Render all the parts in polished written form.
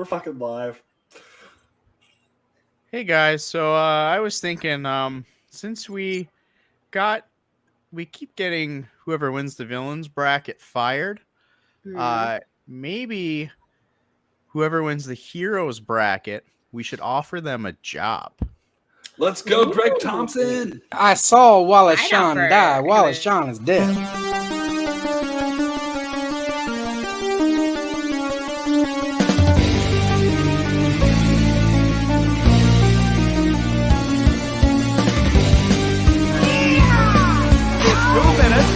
We're fucking live. Hey guys, so I was thinking, since we keep getting whoever wins the villains bracket fired, maybe whoever wins the heroes bracket, we should offer them a job. Let's go, Greg Thompson. I saw Wallace Shawn die. Wallace Shawn is dead.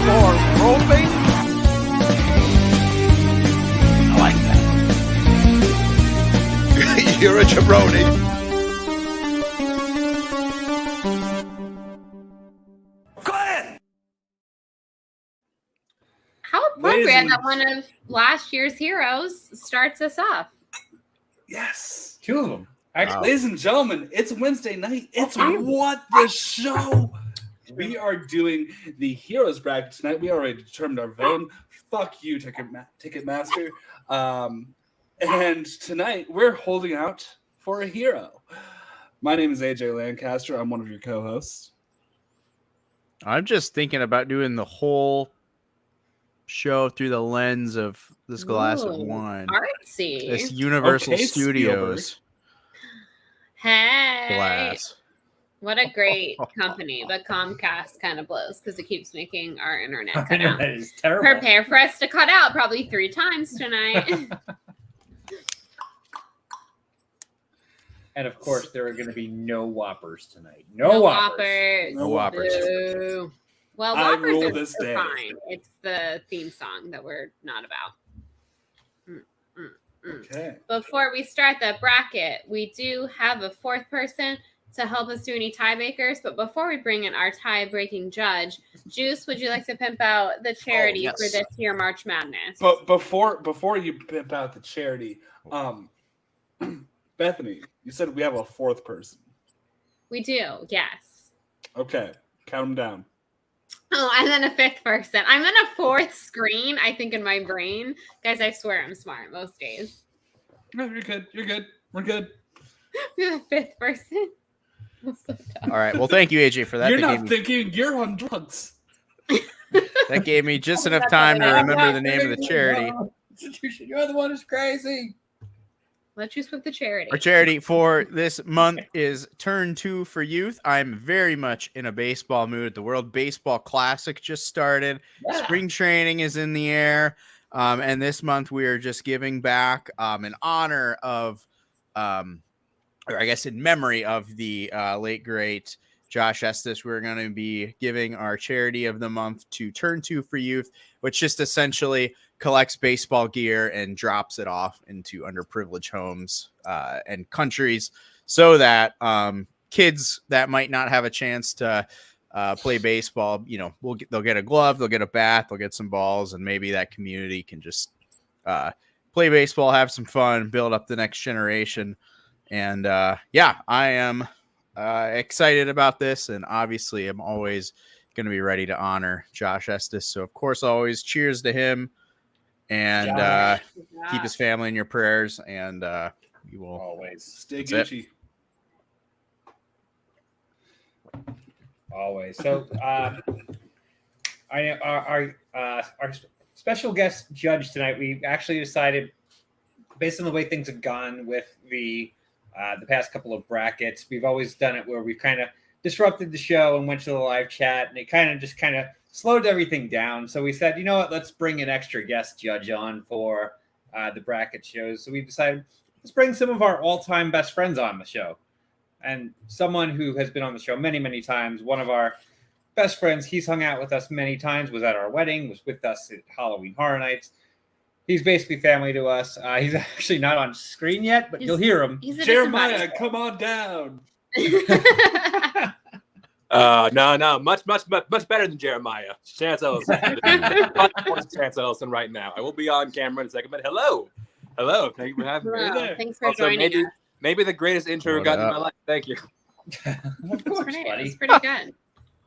For roping. I like that. You're a jabroni. Go ahead. How appropriate that one of last year's heroes starts us off. Yes. Two of them. Actually, ladies and gentlemen, it's Wednesday night. It's What the Show. We are doing the Heroes bracket tonight. We already determined our vote. Fuck you, Ticketmaster. And tonight we're holding out for a hero. My name is AJ Lancaster. I'm one of your co-hosts. I'm just thinking about doing the whole show through the lens of this glass of wine. Artsy. This Universal Studios glass. What a great company, but Comcast kind of blows because it keeps making our internet cut out. That is terrible. Prepare for us to cut out probably 3 times tonight. And of course, there are going to be no Whoppers tonight. No Whoppers. No Whoppers. Boo. Well, Whoppers are fine. It's the theme song that we're not about. Okay. Before we start the bracket, we do have a 4th person to help us do any tiebreakers. But before we bring in our tie-breaking judge, Juice, would you like to pimp out the charity for this year March Madness? But before you pimp out the charity, Bethany, you said we have a 4th person. We do, yes. Okay, count them down. Oh, and then a 5th person. I'm in a 4th screen, I think, in my brain. Guys, I swear I'm smart most days. No, you're good. You're good. We're good. We have a 5th person. So all right. Well, thank you, AJ, for that. You're not thinking you're on drugs. That gave me just enough time to remember the name of the charity. You're the one who's crazy. Let's choose with the charity. Our charity for this month is Turn 2 for Youth. I'm very much in a baseball mood. The World Baseball Classic just started. Yeah. Spring training is in the air. And this month we are just giving back in honor of or I guess in memory of the late, great Josh Estes. We're going to be giving our charity of the month to Turn 2 for Youth, which just essentially collects baseball gear and drops it off into underprivileged homes and countries so that kids that might not have a chance to play baseball, they'll get a glove, they'll get a bat, they'll get some balls, and maybe that community can just play baseball, have some fun, build up the next generation. And I am excited about this, and obviously I'm always going to be ready to honor Josh Estes. So, of course, always cheers to him, and keep his family in your prayers, and you will always stay Gucci. Always. So, our special guest judge tonight, we actually decided, based on the way things have gone with the past couple of brackets, we've always done it where we've kind of disrupted the show and went to the live chat, and it kind of slowed everything down. So we said, you know what, let's bring an extra guest judge on for the bracket shows. So we decided, let's bring some of our all-time best friends on the show. And someone who has been on the show many, many times, one of our best friends, he's hung out with us many times, was at our wedding, was with us at Halloween Horror Nights. He's basically family to us. He's actually not on screen yet, but you'll hear him. Jeremiah, come on down. No, much better than Jeremiah. Chance Ellison. Chance Ellison right now. I will be on camera in a second, but hello. Thank you for having me. Thanks for joining us. Maybe the greatest intro I've gotten in my life. Thank you. Of course, buddy. It's pretty good.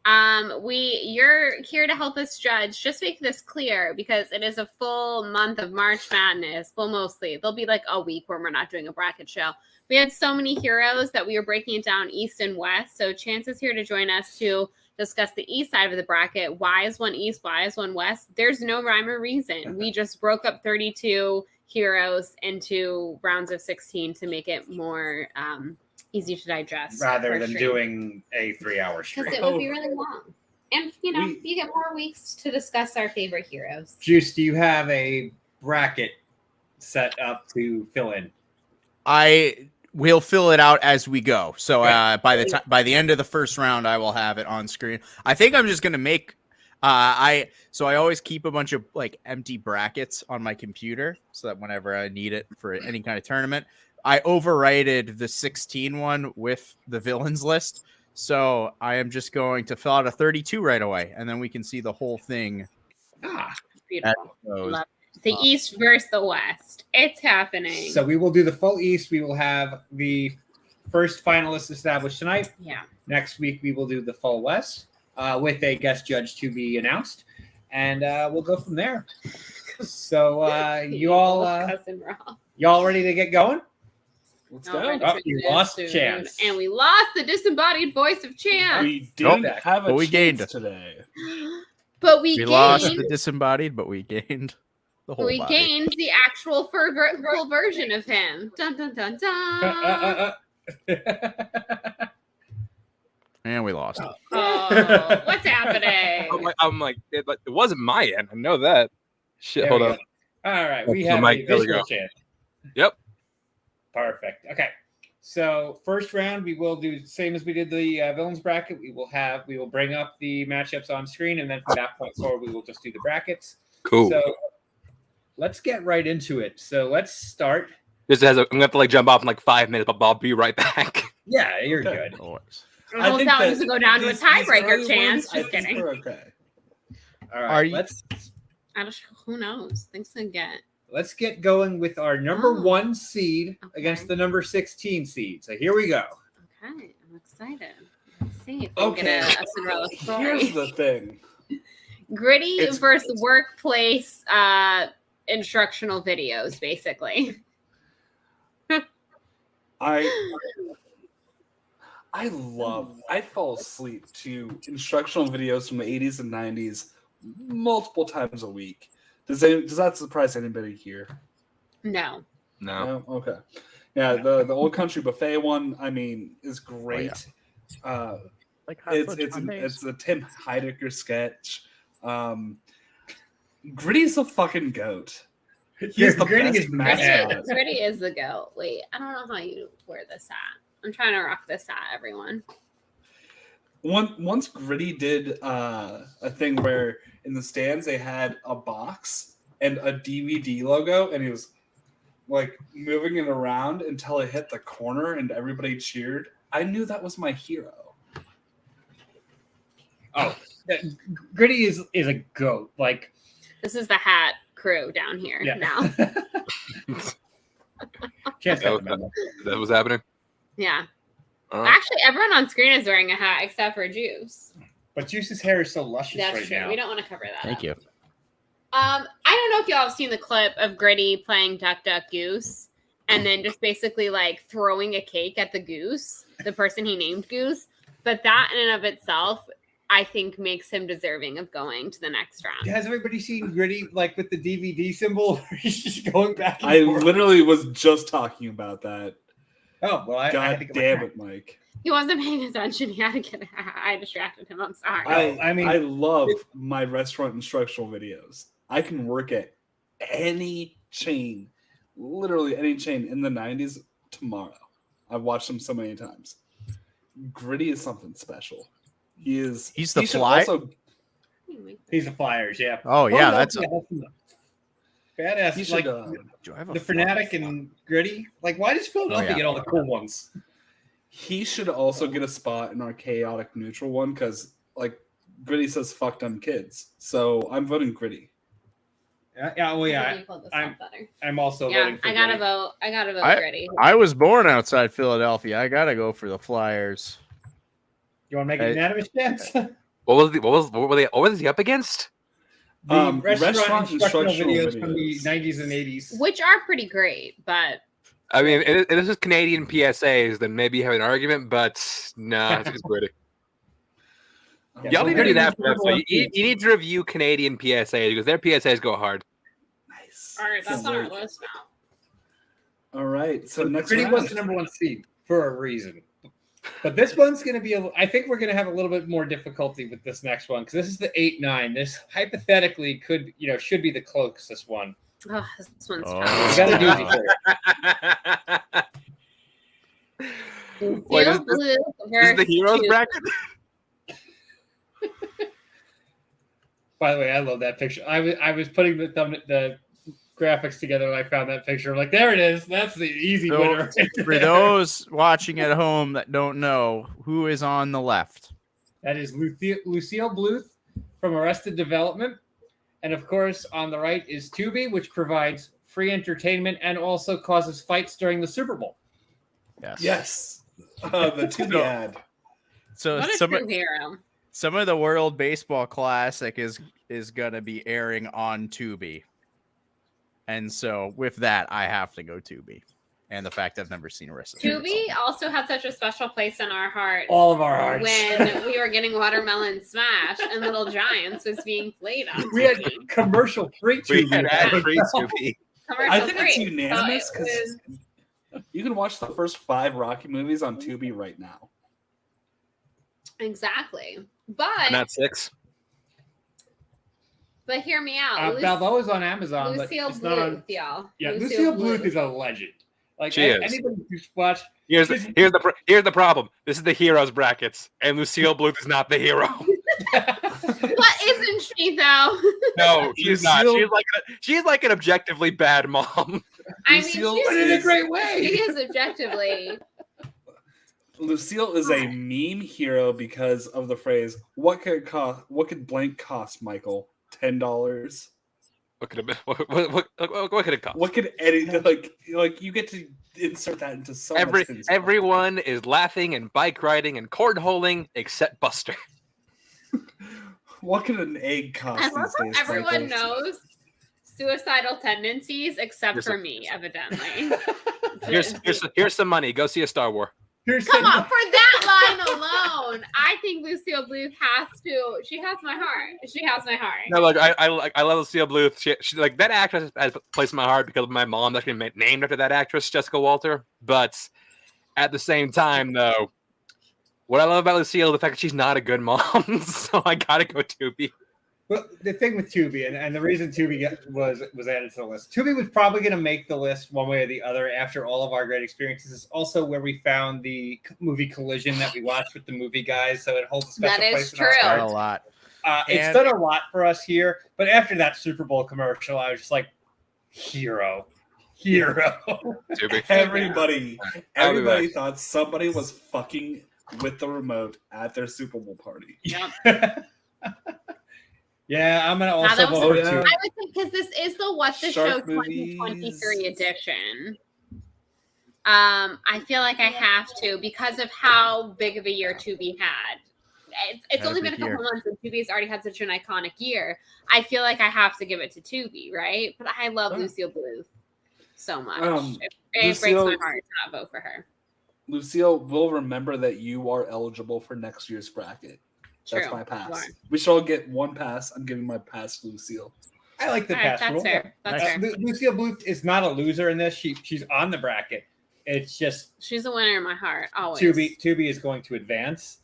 You're here to help us judge. Just make this clear because it is a full month of March Madness. Well, mostly there'll be like a week where we're not doing a bracket show. We had so many heroes that we were breaking it down east and west. So Chance is here to join us to discuss the east side of the bracket. Why is one east? Why is one west? There's no rhyme or reason. We just broke up 32 heroes into rounds of 16 to make it more easy to digest. Rather than doing a 3-hour stream. Because it would be really long. And, you get more weeks to discuss our favorite heroes. Juice, do you have a bracket set up to fill in? We'll fill it out as we go. So by the end of the first round, I will have it on screen. I think I'm just gonna make I always keep a bunch of like empty brackets on my computer so that whenever I need it for any kind of tournament, I overwrited the 16 one with the villains list. So I am just going to fill out a 32 right away, and then we can see the whole thing. Beautiful. Love it. The East versus the West. It's happening. So we will do the full East. We will have the first finalists established tonight. Yeah. Next week we will do the full West with a guest judge to be announced, and we'll go from there. So you all ready to get going? Let's go. Oh, you lost Chance. And we lost the disembodied voice of Chance. We didn't have a but we chance gained today. But we gained. Lost the disembodied, but we gained the whole We body. gained the actual full version of him. Dun dun dun dun. And we lost. Oh, what's happening? I'm like, it wasn't my end. I know that. Shit, There hold we on. go. All right, we That's have the a mic. There we visual go. Chance. Yep. Perfect. Okay. So first round, we will do same as we did the villains bracket. We will bring up the matchups on screen, and then from that point forward, we will just do the brackets. Cool. So let's get right into it. So let's start. I'm gonna have to like jump off in like 5 minutes, but I'll be right back. Yeah, you're good. Always. The whole time to go down to a these tiebreaker early chance. ones, I Just think kidding. we're okay. All right. Are you- Who knows? Things can get. Let's get going with our number 1 seed against the number 16 seed. So here we go. Okay, I'm excited. Let's see if we Okay. get a Cinderella story. Here's the thing. Gritty It's- versus workplace instructional videos, basically. I fall asleep to instructional videos from the 80s and 90s multiple times a week. Does that surprise anybody here? No. No. No? Okay. Yeah, the Old Country Buffet one, I mean, is great. Like It's a Tim Heidecker sketch. Gritty's a fucking goat. He's the Gritty best is mascot. Gritty is the goat. Wait, I don't know how you wear this hat. I'm trying to rock this hat, everyone. Once Gritty did a thing where in the stands they had a box and a DVD logo, and he was like moving it around until it hit the corner and everybody cheered. I knew that was my hero. Oh, Gritty is a goat. Like This is the hat crew down here now. Chance got the That memo. was happening. Yeah. All right. Actually, everyone on screen is wearing a hat except for Juice. But Juice's hair is so luscious That's right true. now. We don't want to cover that. Thank up. you. I don't know if y'all have seen the clip of Gritty playing Duck Duck Goose and then just basically like throwing a cake at the goose, the person he named Goose. But that in and of itself, I think makes him deserving of going to the next round. Has everybody seen Gritty like with the DVD symbol where he's just going back and I forth? literally was just talking about that. Oh, well, I had God to get my damn hat. it, Mike. He wasn't paying attention. He had to get a hat. I distracted him. I'm sorry. I love my restaurant instructional videos. I can work at any chain, literally any chain in the 90s tomorrow. I've watched them so many times. Gritty is something special. He's the should fly? also- He's the Flyers, yeah. Oh yeah, that's badass. he should, Like do I have a the Fanatic and Gritty. Like, why does Philadelphia yeah. get all the cool ones? he should also get a spot in our chaotic neutral one because, like, Gritty says "fuck them kids," so I'm voting Gritty. Yeah, well, yeah. I'm also Yeah, voting for I gotta Gritty. vote. I gotta vote Gritty. I was born outside Philadelphia. I gotta go for the Flyers. You want to make it unanimous, Chance? What was he up against? The Restaurant instructional instructional videos from the videos. 90s and 80s. Which are pretty great, but I mean, if this is Canadian PSAs, then maybe you have an argument, but nah, it's gritty. Y'all need to do that for us. So you need to review Canadian PSAs because their PSAs go hard. Nice. all right, that's Can't on wait. our list now. All right. So next Gritty round. was the number one seed for a reason. But this one's going to be, I think we're going to have a little bit more difficulty with this next one because this is the 8-9. This hypothetically could, should be the closest one. Oh, this one's Oh. tough. We got a doozy for you. Wait, Lucille is Blue This is versus the heroes Tubi. bracket. By the way, I love that picture. I was putting the graphics together and I found that picture. I'm like, there it is. That's the easy So, winner. For those watching at home that don't know, who is on the left? That is Lucille Bluth from Arrested Development. And of course, on the right is Tubi, which provides free entertainment and also causes fights during the Super Bowl. Yes. The Tubi ad. So What a some true hero. some of the World Baseball Classic is gonna be airing on Tubi, and so with that, I have to go Tubi, and the fact I've never seen Arrested. Tubi also had such a special place in our hearts. All of our hearts. When we were getting Watermelon Smash and Little Giants was being played on We had Tubi. commercial-free We Tubi. had ad-free Tubi. Commercial I think it's free. unanimous So it because you can watch the first 5 Rocky movies on Tubi right now. exactly. But Not 6. hear me out. Balboa's on Amazon, Lucille but it's not on. Bluth, y'all. Yeah, Lucille Bluth is a legend. Like She is. anybody who's watched. Here's the problem. This is the heroes brackets, and Lucille Bluth is not the hero. But isn't she though? No, she's not. Lucille- She's like an objectively bad mom. I mean, Lucille she's, But in a is- great she way. is objectively. Lucille is a meme hero because of the phrase "What could cost? What could blank cost, Michael? $10. What could it what could it cost? What could any like you get to insert that into so much things. Everyone is laughing and bike riding and cornholing except Buster. What could an egg cost I love these how days? everyone Michael? knows suicidal tendencies except Here's for a- me, evidently. Here's some money. Go see a Star Wars. Come on, for that line alone, I think Lucille Bluth has to. She has my heart. She has my heart. No, look, I love Lucille Bluth. She like that actress has a place in my heart because my mom's actually named after that actress, Jessica Walter. But at the same time, though, what I love about Lucille is the fact that she's not a good mom. So I gotta go Tubi. Well, the thing with Tubi, and the reason Tubi was added to the list, Tubi was probably going to make the list one way or the other after all of our great experiences. It's also where we found the movie Collision that we watched with the movie guys, so it holds a special That place is in our true. Not a hearts. lot. It's And- done a lot for us here, but after that Super Bowl commercial, I was just like, hero. Tubi. Everybody I'll be back. thought somebody was fucking with the remote at their Super Bowl party. Yep. Yeah, I'm going to also that was vote a- for Yeah. Tubi. I would think because this is the What the Shark Show movies. 2023 edition. I feel like I have to because of how big of a year Tubi had. It's only been a couple months and Tubi's already had such an iconic year. I feel like I have to give it to Tubi, right? But I love Yeah. Lucille Bluth so much. Um, it breaks Lucille- my heart to not vote for her. Lucille will remember that you are eligible for next year's bracket. True. That's my You pass. are. We should all get one pass. I'm giving my pass to Lucille. I like the All right, pass rule. that's fair. That's fair. Lucille Bluth is not a loser in this. She's on the bracket. It's just She's a winner in my heart, always. Tubi is going to advance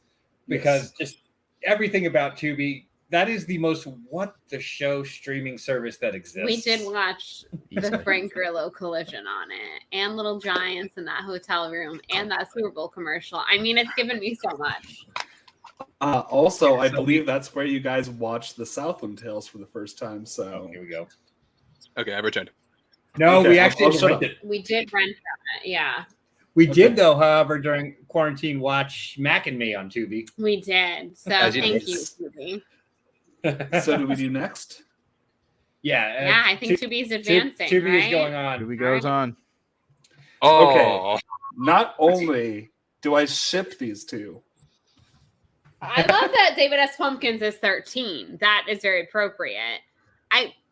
because just everything about Tubi, that is the most What the Show streaming service that exists. We did watch the Easily. Frank Grillo collision on it, and Little Giants in that hotel room, and that Super Bowl commercial. I mean, it's given me so much. Also, I believe that's where you guys watched the Southland Tales for the first time. So Here we go. Okay, I returned. No, Okay, we I'll actually shut rented. We did rent from it, yeah, We Okay. did, though, however, during quarantine, watch Mac and Me on Tubi. we did. So As you thank do. you, Tubi. so do we do next? Yeah. Yeah, I think Tubi's advancing, Tubi right? is going on. Tubi goes on. Oh, Not only do I ship these two, I love that David S. Pumpkins is 13. That is very appropriate.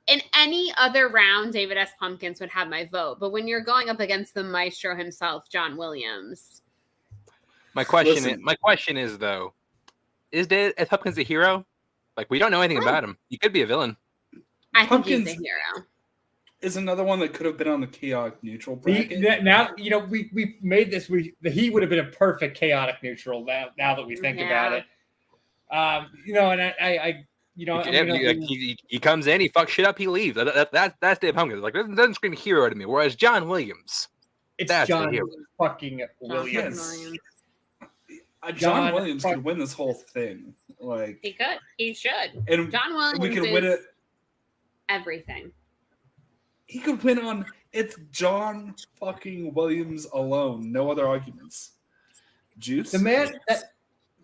In any other round, David S. Pumpkins would have my vote. But when you're going up against the maestro himself, John Williams. My question is though, is David S. Pumpkins a hero? Like, we don't know anything about him. He could be a villain. I think he's a hero. Is another one that could have been on the chaotic neutral bracket. Now, we made this. He would have been a perfect chaotic neutral. Now that we think about it, and he comes in, he fucks shit up, he leaves. That's Dave Pumpkins. Like, doesn't scream hero to me. Whereas John Williams, that's John fucking Williams. John Williams could win this whole thing. Like, he could, he should. And John Williams we could win it. Everything. He could win on it's John fucking Williams alone. No other arguments. Juice. The man that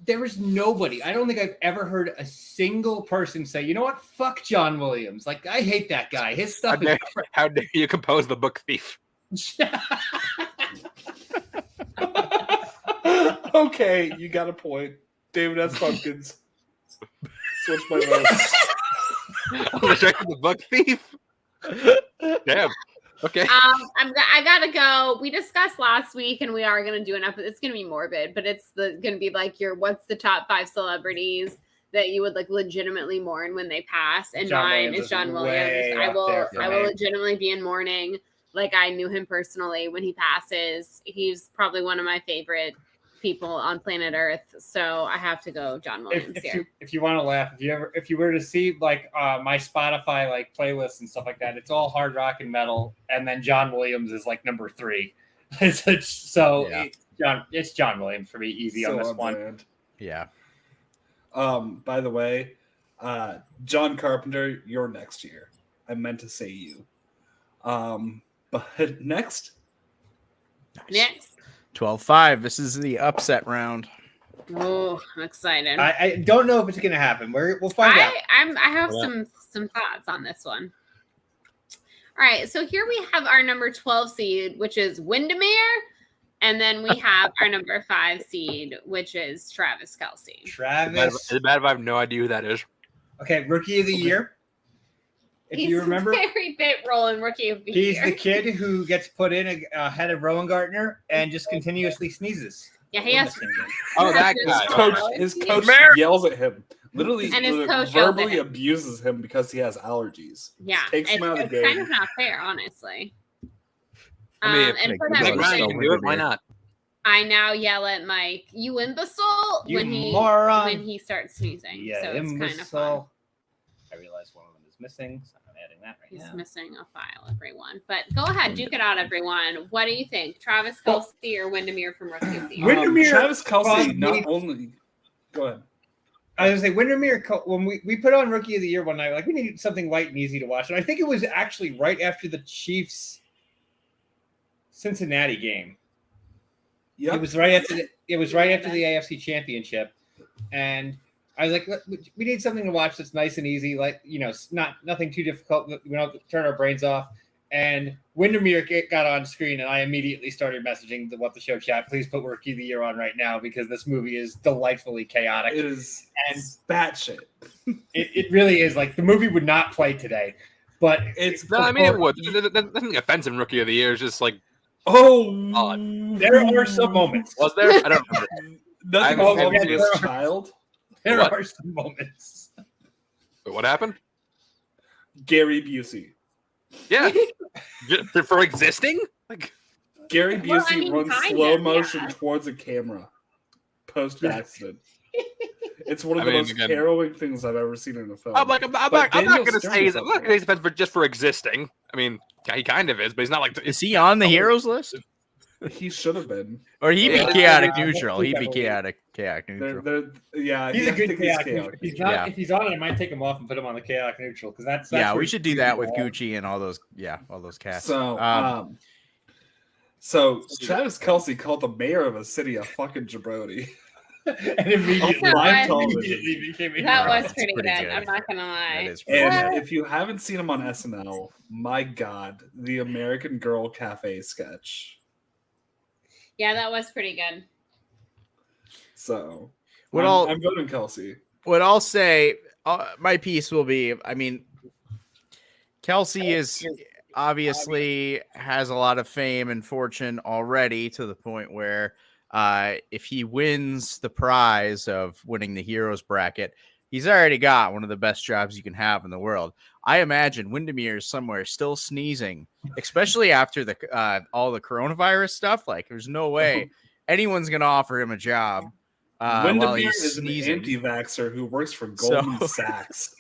there is nobody. I don't think I've ever heard a single person say, you know what? Fuck John Williams. Like, I hate that guy. His stuff is how dare you compose The Book Thief? Okay, you got a point. David S. Pumpkins. Switch my vote. I'm rejecting The Book Thief. Damn. Okay. I gotta go. We discussed last week, and we are gonna do an episode. It's gonna be morbid, but it's gonna be like what's the top 5 celebrities that you would like legitimately mourn when they pass, and mine is John Williams. I will legitimately be in mourning. Like, I knew him personally when he passes. He's probably one of my favorite people on planet Earth, so I have to go John Williams here. If you want to laugh, if you were to see like my Spotify like playlists and stuff like that, it's all hard rock and metal, and then John Williams is like number 3. It's John Williams for me, easy on this one. Yeah. By the way, John Carpenter, you're next year. I meant to say you. But next. 12-5. This is the upset round. Oh, I'm excited. I don't know if it's going to happen. We'll find out. I have some thoughts on this one. All right, so here we have our number 12 seed, which is Windermere, and then we have our number 5 seed, which is Travis Kelce. Is it bad if I have no idea who that is? Okay, Rookie of the Year. If you remember, very bit role in Rookie of the Year. He's the kid who gets put in ahead of Rowan Gardner and just continuously sneezes. Yeah, he has. That guy. His coach yells at him. Literally, and his coach verbally abuses him because he has allergies. Yeah, takes him out of the game. It's kind of not fair, honestly. I mean, why not? I now yell at Mike, "You imbecile!" when he starts sneezing. Yeah, so it's imbecile. Kind of fun. I realize one of them is missing, so I'm adding that right now. He's missing a file, everyone. But go ahead, duke it out, everyone. What do you think, Travis Kelce or Windermere from Rookie of the Year? Windermere, Travis Kelce not only. Go ahead. I was going to say, Windermere, when we put on Rookie of the Year one night, like, we needed something light and easy to watch. And I think it was actually right after the Chiefs Cincinnati game. Yep. It was right after the AFC Championship. And I was like, we need something to watch that's nice and easy, like, nothing too difficult. We don't have to turn our brains off. And Windermere got on screen, and I immediately started messaging the What the Show chat. Please put Rookie of the Year on right now because this movie is delightfully chaotic. It is batshit. It really is. Like, the movie would not play today, but it would. Nothing offensive in Rookie of the Year. It's just like, there are some moments. Was there? I don't remember. Nothing wrong with this child. There are some moments. But what happened? Gary Busey. Yeah. For existing? Like, Gary Busey runs slow motion towards a camera post accident. It's one of the most harrowing things I've ever seen in a film. I'm not going to say he's offensive just for existing. I mean, he kind of is, but he's not like. Is he on the heroes list? He should have been. Or he'd be chaotic neutral. He'd be chaotic neutral. He's a good chaotic. If he's on it, I might take him off and put him on the chaotic neutral because that's we should do that with Gucci and all those casts. So Travis Kelce called the mayor of a city a fucking jabroni. And immediately became a that was pretty good. I'm not gonna lie. And if you haven't seen him on SNL, my God, the American Girl Cafe sketch. Yeah, that was pretty good. So, I'm voting Kelsey. What I'll say, my piece will be, I mean, Kelsey is obviously has a lot of fame and fortune already to the point where if he wins the prize of winning the Heroes bracket, he's already got one of the best jobs you can have in the world. I imagine Windermere is somewhere still sneezing, especially after the all the coronavirus stuff. Like, there's no way anyone's going to offer him a job. While Windermere he's is sneezing. an anti-vaxxer who works for Goldman Sachs.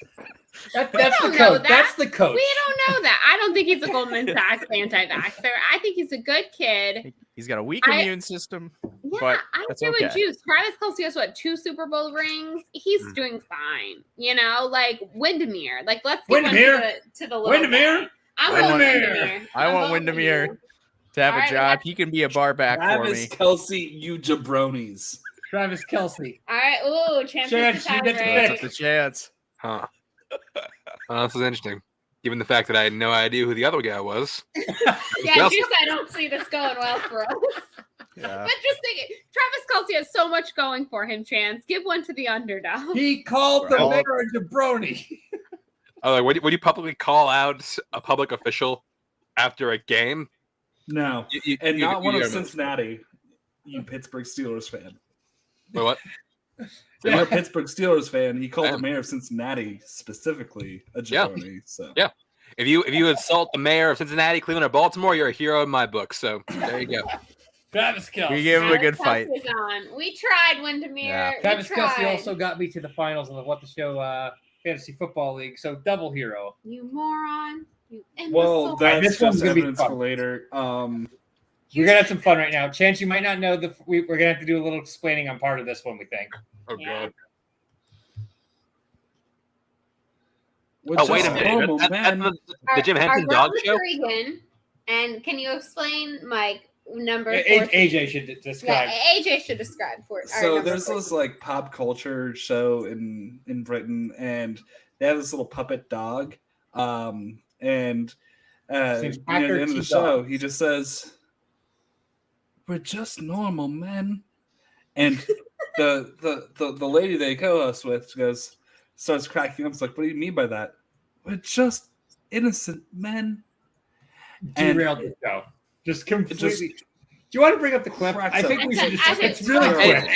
That's don't the know coach. that. That's the coach. We don't know that. I don't think he's a Goldman Sachs anti-vaxxer. I think he's a good kid. He's got a weak immune system. Yeah, but I that's agree with okay. Juice. Travis Kelce has 2 Super Bowl rings. He's doing fine. You know, like Windermere. Like, let's give one to the little Windermere? guy. I I want want- Windermere. I want vote Windermere to have All a right, job. He can be a bar back for Travis me. Kelsey, you jabronis. Travis Kelsey. All right. Ooh, chance Chance, to you get to tie That's the chance. Huh. This is interesting. Given the fact that I had no idea who the other guy was. Yeah, Juice, I don't see this going well for us. Yeah. But just think, Travis Kelce has so much going for him, Chance. Give one to the underdog. He called the Well- mayor a jabroni. Oh, like, would you publicly call out a public official after a game? No. And not one of Cincinnati, you Pittsburgh Steelers fan. Wait, what? If you're a Pittsburgh Steelers fan, he called the mayor of Cincinnati specifically a jabroni. So Yeah. If you insult the mayor of Cincinnati, Cleveland, or Baltimore, you're a hero in my book. So there you go. Travis Kelsey. We gave him a good Travis fight. Kelce's on. We tried, Windermere. Yeah. We Travis Kelsey tried. also got me to the finals of the What the Show Fantasy Football League, so double hero. You moron. You well, imbecile. that's this one's just gonna be evidence fun. for later. We're gonna have some fun right now. Chance, you might not know we're gonna have to do a little explaining on part of this one. We think. Oh Yeah. god. Which Oh wait a is minute. normal, That's man. the Jim Henson dog show. Regan, and can you explain my number? AJ should describe. Yeah, AJ should describe for it. So there's this like pop culture show in Britain, and they have this little puppet dog. And Seems near the Hacker end of the T-Dog. show, he just says, "We're just normal men." And the lady they co-host with starts cracking up. It's like, "What do you mean by that?" "We're just innocent men." Derailed the show. Just completely. Do you want to bring up the clip? cracks I think up. we should. It's It's really terrible.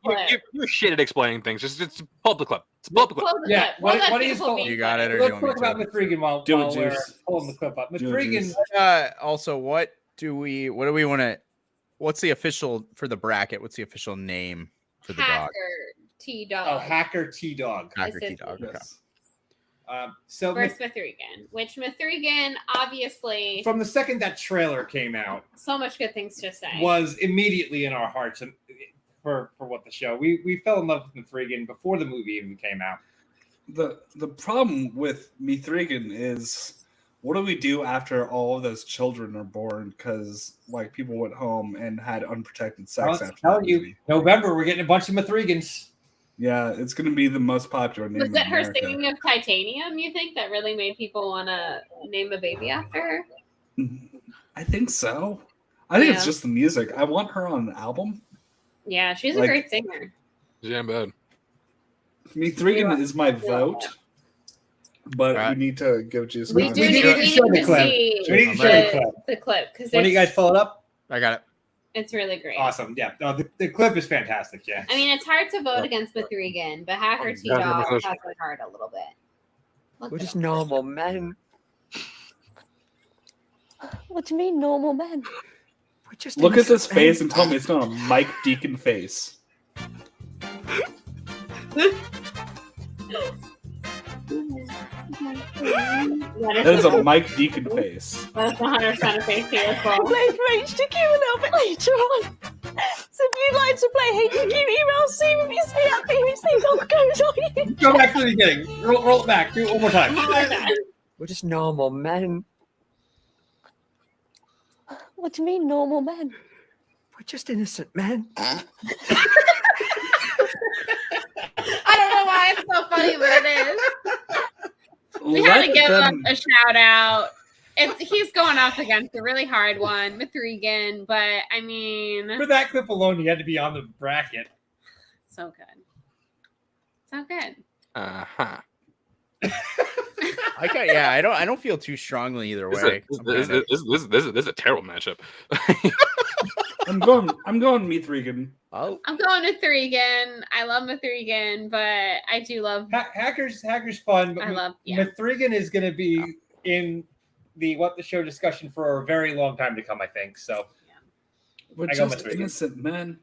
quick. AJ, you're shit at explaining things. Just pull up the clip. Just pull up the clip. Yeah, what is the- You got it, or do you Let's want me talk about to? Mithrigan while Do it, we're Juice. pulling the clip up. Do it, Mithrigan. Juice. Also, what do we want to? What's the official for the bracket? What's the official name for the dog? Hacker T-Dog. Oh, Hacker T-Dog. Hacker It's T dog. Okay. Yes. So First Mithrigan, which Mithrigan obviously from the second that trailer came out, so much good things to say. was immediately in our hearts and for what the show. We fell in love with Mithrigan before the movie even came out. The problem with Mithrigan is, what do we do after all of those children are born? Because like people went home and had unprotected sex I'm after telling the you, movie. November we're getting a bunch of Mithrigans. Yeah, it's going to be the most popular name. Was in it her America. singing of Titanium, you think, that really made people want to name a baby after her? I think so. I think it's Yeah. just the music. I want her on an album. Yeah, she's a Like- great singer. Yeah, bad. Mithrigan is my vote, but Right. we need to go choose. We one. do We need need to to show the clip. see We need to show the clip. the clip because When do you guys pull it up? I got it. it's really great. Awesome. Yeah. No, the clip is fantastic. Yeah. I mean, it's hard to vote against Mithrigan, but Hacker T-Dog has my heart a little bit. Look We're at just him. normal men. What do you mean, normal men? We're just Look at this innocent men. face and tell me it's not a Mike Deacon face. That is a Mike Deacon face. That's 100% a face here as well. Play for HTQ a little bit later on. So if you'd like to play HTQ, email steve@bbc.co.uk. Go back to the beginning. Roll it back. Do it one more time. We're just normal men. What do you mean, normal men? We're just innocent men. I don't know why it's so funny, but it is. We had to give him a shout out. He's going up against a really hard one, Mithrigan, but I mean, For that clip alone, you had to be on the bracket. So good. So good. Uh-huh. I don't feel too strongly either way. This is a terrible matchup. I'm going Mithrigan. Oh, I'm going with Thregan. I love Mithrigan, but I do love Hacker's fun, but Mithrigan is going to be in the What the Show discussion for a very long time to come, I think. So We're I go just Mithrigan. innocent men.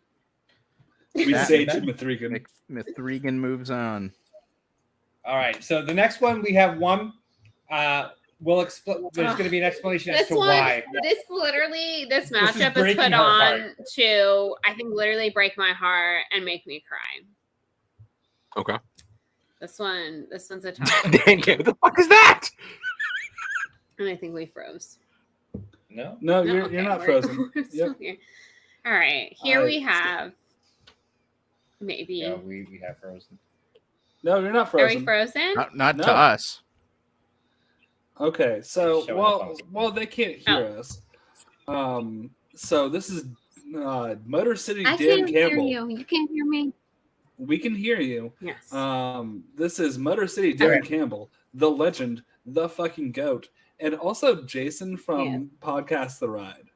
We say to Mithrigan. Mithrigan moves on. All right. So the next one, we have one. There's going to be an explanation as to why. This matchup is breaking put her on heart. to, I think, literally break my heart and make me cry. Okay. This one's a tough one. Dan Campbell, what the fuck is that? And I think we froze. No, you're not frozen. We're still here. All right, here we have maybe. Yeah, we have frozen. No, you're not frozen. Are we frozen? Not to us. Okay, so Showing well, they can't hear us. So this is Motor City I Dan can't hear Campbell. you. You can't hear me. We can hear you. Yes. This is Motor City Dan Campbell, the legend, the fucking goat, and also Jason from Podcast The Ride.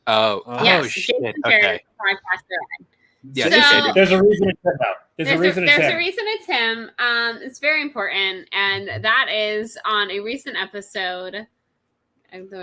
Yes, Shit. Jason Okay. Sheridan, Podcast The Ride. Yeah, So- There's a reason it's him, though. There's a reason it's him. It's very important, and that is on a recent episode. There we go.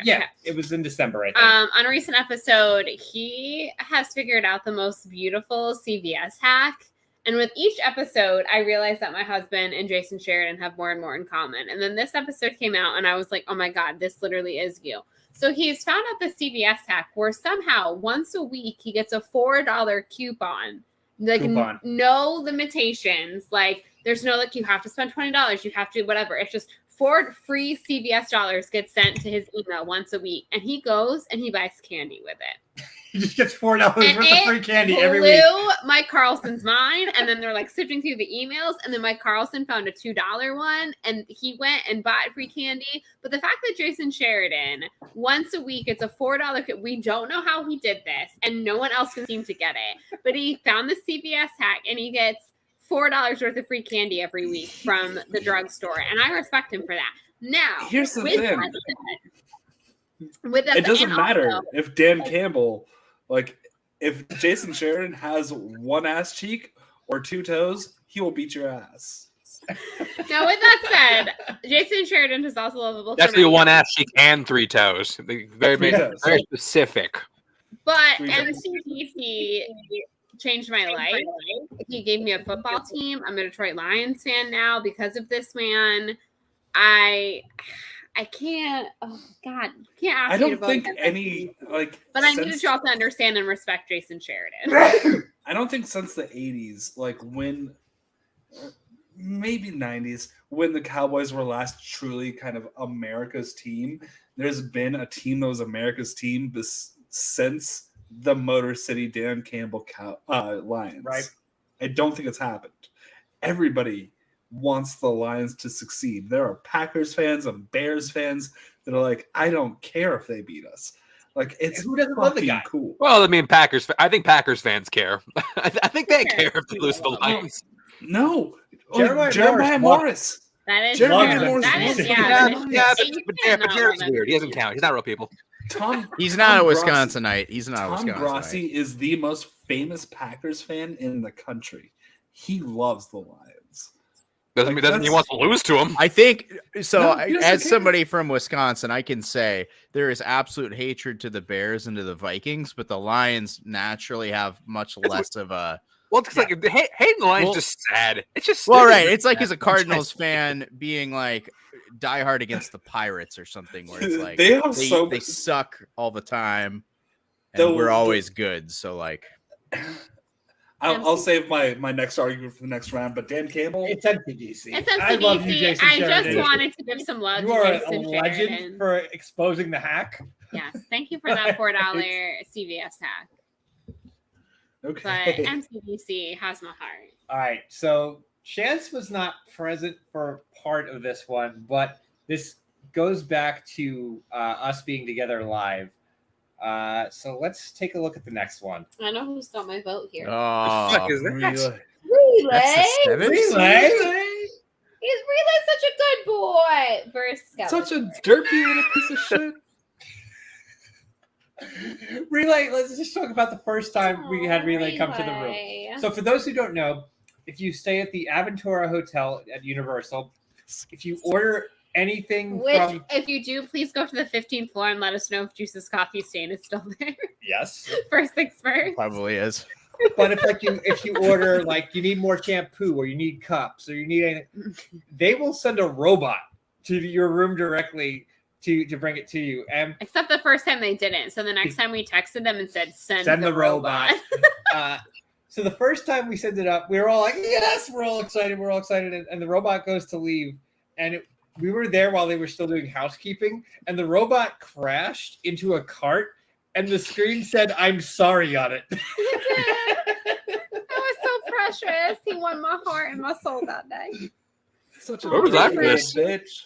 Yeah, Okay. it was in December, I think. On a recent episode, he has figured out the most beautiful CVS hack. And with each episode, I realized that my husband and Jason Sheridan have more and more in common. And then this episode came out, and I was like, oh my God, this literally is you. So he's found out the CVS hack where somehow once a week he gets a $4 coupon. Like no limitations. Like there's no like you have to spend $20, you have to whatever. It's just 4 free CVS dollars get sent to his email once a week, and he goes and he buys candy with it. He just gets $4 worth of free candy every week. week. Blew Mike Carlson's mind, and then they're like sifting through the emails, and then Mike Carlson found a $2 one, and he went and bought free candy. But the fact that Jason Sheridan once a week it's a $4, we don't know how he did this, and no one else can seem to get it. But he found the CVS hack, and he gets $4 worth of free candy every week from the drugstore, and I respect him for that. Now, here's the thing. It doesn't matter if Dan Campbell, like, if Jason Sheridan has one ass cheek or 2 toes, he will beat your ass. Now, with that said, Jason Sheridan is also lovable. That's the one ass cheek and 3 toes. Very specific. But MCDC changed my life. He gave me a football team. I'm a Detroit Lions fan now because of this man. I can't. Oh God, can't ask. I you to don't vote think against any MCDC. like. But I needed you all to understand and respect Jason Sheridan. I don't think since the 80s, like when, maybe 90s, when the Cowboys were last truly kind of America's team, there's been a team that was America's team since the Motor City Dan Campbell Lions. Right. I don't think it's happened. Everybody wants the Lions to succeed. There are Packers fans and Bears fans that are like, I don't care if they beat us. Like, it's who doesn't love the guy? Cool. Well, I mean, I think Packers fans care. I think they care if they lose the Lions. No, Jeremiah Morris. That is Jeremiah Morris. That is But Jared's weird. He doesn't count. He's not real people. He's not a Wisconsinite. He's not a Wisconsinite. Tom Grossi is the most famous Packers fan in the country. He loves the Lions. Doesn't mean he wants to lose to him. I think so. No, as somebody from Wisconsin, I can say there is absolute hatred to the Bears and to the Vikings, but the Lions naturally have much less of a. Well, it's like hating the Lions is just sad. It's just right. It's like as a Cardinals fan being like diehard against the Pirates or something, where it's like they suck all the time, and we're always good. So like. I'll save my next argument for the next round, but Dan Campbell. It's MCDC. It's MCDC. I love you, Jason Sheridan. Just wanted to give some love you to are Jason a legend Sheridan. for exposing the hack. Yes, thank you for that $4 CVS hack. Okay. But MCDC has my heart. All right, so Chance was not present for part of this one, but this goes back to us being together live. So let's take a look at the next one. I know who's got my vote here. Oh, Fuck is that? Relay. that's the seventh? He's Relay such a good boy. Versus Skeletor. Such a derpy little piece of shit. Relay, let's just talk about the first time we had Relay come to the room. So for those who don't know, if you stay at the Aventura Hotel at Universal, if you order anything from... If you do, please go to the 15th floor and let us know if Juice's coffee stain is still there. Yes. First things first. Probably is. But if you order, like, you need more shampoo or you need cups or you need anything, they will send a robot to your room directly to bring it to you. And except the first time they didn't. So the next time we texted them and said, send the robot. So the first time we sent it up, we were all like, yes, we're all excited. And the robot goes to leave. And we were there while they were still doing housekeeping. And the robot crashed into a cart. And the screen said, I'm sorry on it. That was so precious. He won my heart and my soul that day. Such a Where was I for this? bitch.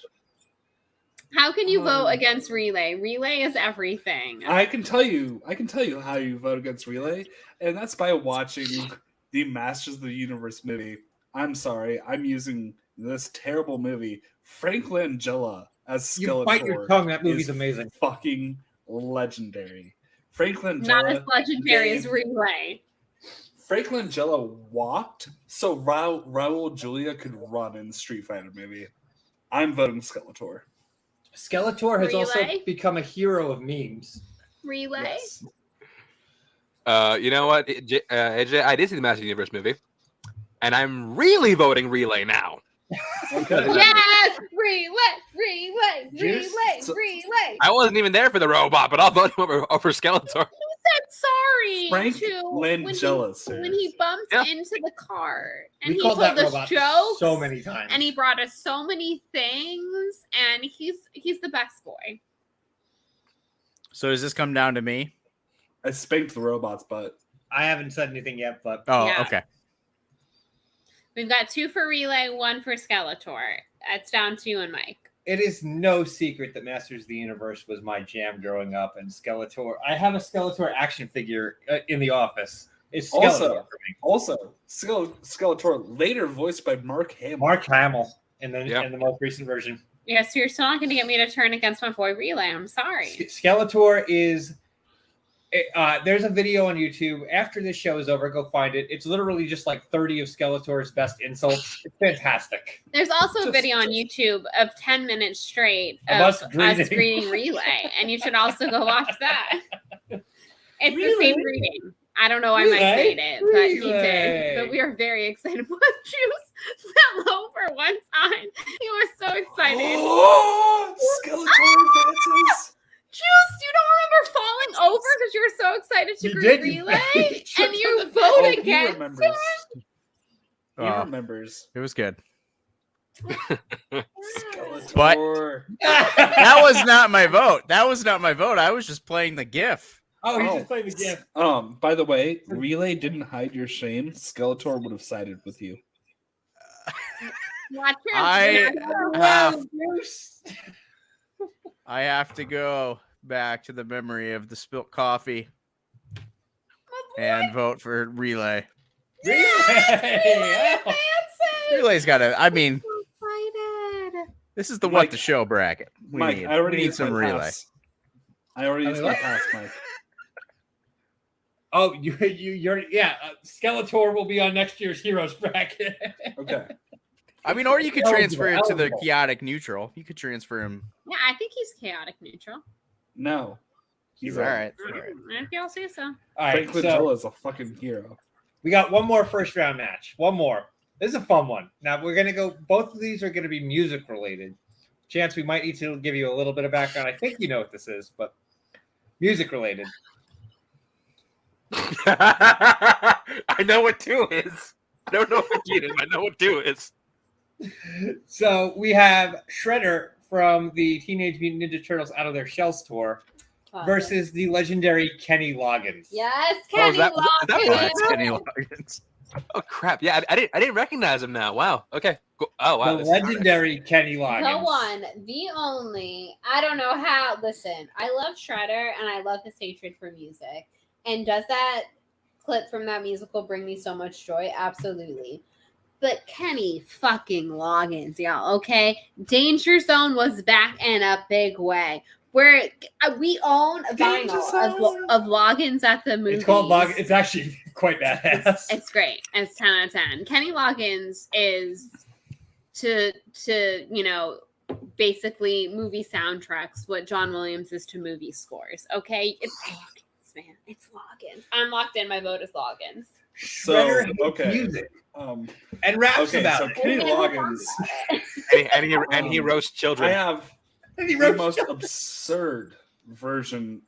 How can you vote against Relay? Relay is everything. I can tell you how you vote against Relay, and that's by watching the Masters of the Universe movie. I'm sorry, I'm using this terrible movie. Frank Langella as Skeletor. You bite your tongue. That movie's amazing. Fucking legendary. Frank Langella. Not as legendary as Relay. Frank Langella walked so Raul Julia could run in the Street Fighter movie. I'm voting Skeletor. Skeletor has also Relay? become a hero of memes. Relay? Yes. You know what, AJ? I did see the Master Universe movie, and I'm really voting Relay now. Okay. Yes! Relay! Juice? Relay! I wasn't even there for the robot, but I'll vote him over Skeletor. Said sorry Frank to Langella, sir. when he bumped Yeah. into the cart and We he called told that us robot jokes so many times. and he brought us so many things and he's the best boy. So does this come down to me? I spanked the robot's butt. I haven't said anything yet, but Oh, Yeah. okay. We've got 2 for Relay, 1 for Skeletor. It's down to you and Mike. it is no secret that Masters of the Universe was my jam growing up, and Skeletor. I have a Skeletor action figure in the office. It's Skeletor for me. Also, Skeletor later voiced by Mark Hamill. Mark Hamill in the most recent version. Yeah, so you're still not going to get me to turn against my boy Relay. I'm sorry. Skeletor is. There's a video on YouTube. After this show is over, go find it. It's literally just like 30 of Skeletor's best insults. It's fantastic. There's also a video on YouTube of 10 minutes straight Of of us greeting. us greeting Relay, and you should also go watch that. It's the same greeting. I don't know why Mike made it, but he did. But we are very excited. What Juice fell over one time. He was so excited. Oh, Skeletor advances. Juice, you don't remember falling over because you were so excited to You greet did, you Relay, tripped and you on the- vote Oh, he against remembers. it? He remembers. It was good. Skeletor. That was not my vote. That was not my vote. I was just playing the GIF. Oh, he's Oh. just playing the game. By the way, Relay didn't hide your shame. Skeletor would have sided with you. Watch him. I Yeah. have to go back to the memory of the spilt coffee and vote for Relay. Relay! Relay's got to. I mean, Excited. this is the Mike- what the show bracket. Mike, I already we need used some my Relay. pass. I already used my what? pass, Mike. Oh, you're Skeletor will be on next year's Heroes bracket. Okay. I mean, or you could Eligible, transfer it to the eligible. chaotic neutral. You could transfer him. Yeah, I think he's chaotic neutral. No. He's all right. If y'all say so. All right, Frank so Langella is a fucking hero. we got one more first round match. One more. This is a fun one. Now we're gonna go. Both of these are gonna be music related. Chance, we might need to give you a little bit of background. I think you know what this is, but music related. I know what 2 is. I don't know what it is. I know what 2 is. So we have Shredder from the Teenage Mutant Ninja Turtles Out of Their Shells tour versus the legendary Kenny Loggins. Yes, Oh, is Kenny that Loggins. right? That's Kenny Loggins. Oh crap! Yeah, I didn't recognize him now. Wow. Okay. Cool. Oh wow. The this is nice. legendary Kenny Loggins. The one, the only. I don't know how. Listen, I love Shredder and I love his hatred for music. And does that clip from that musical bring me so much joy? Absolutely. But Kenny fucking Loggins, y'all, okay? Danger Zone was back in a big way. Where we own vinyl of Loggins at the movies. It's called Loggins. It's actually quite badass. It's great. It's 10 out of 10. Kenny Loggins is to basically movie soundtracks what John Williams is to movie scores. Okay? It's Loggins, man. It's Loggins. I'm locked in. My vote is Loggins. So okay. Music. And raps about so it. Kenny Loggins. and he roasts children. I have the most absurd version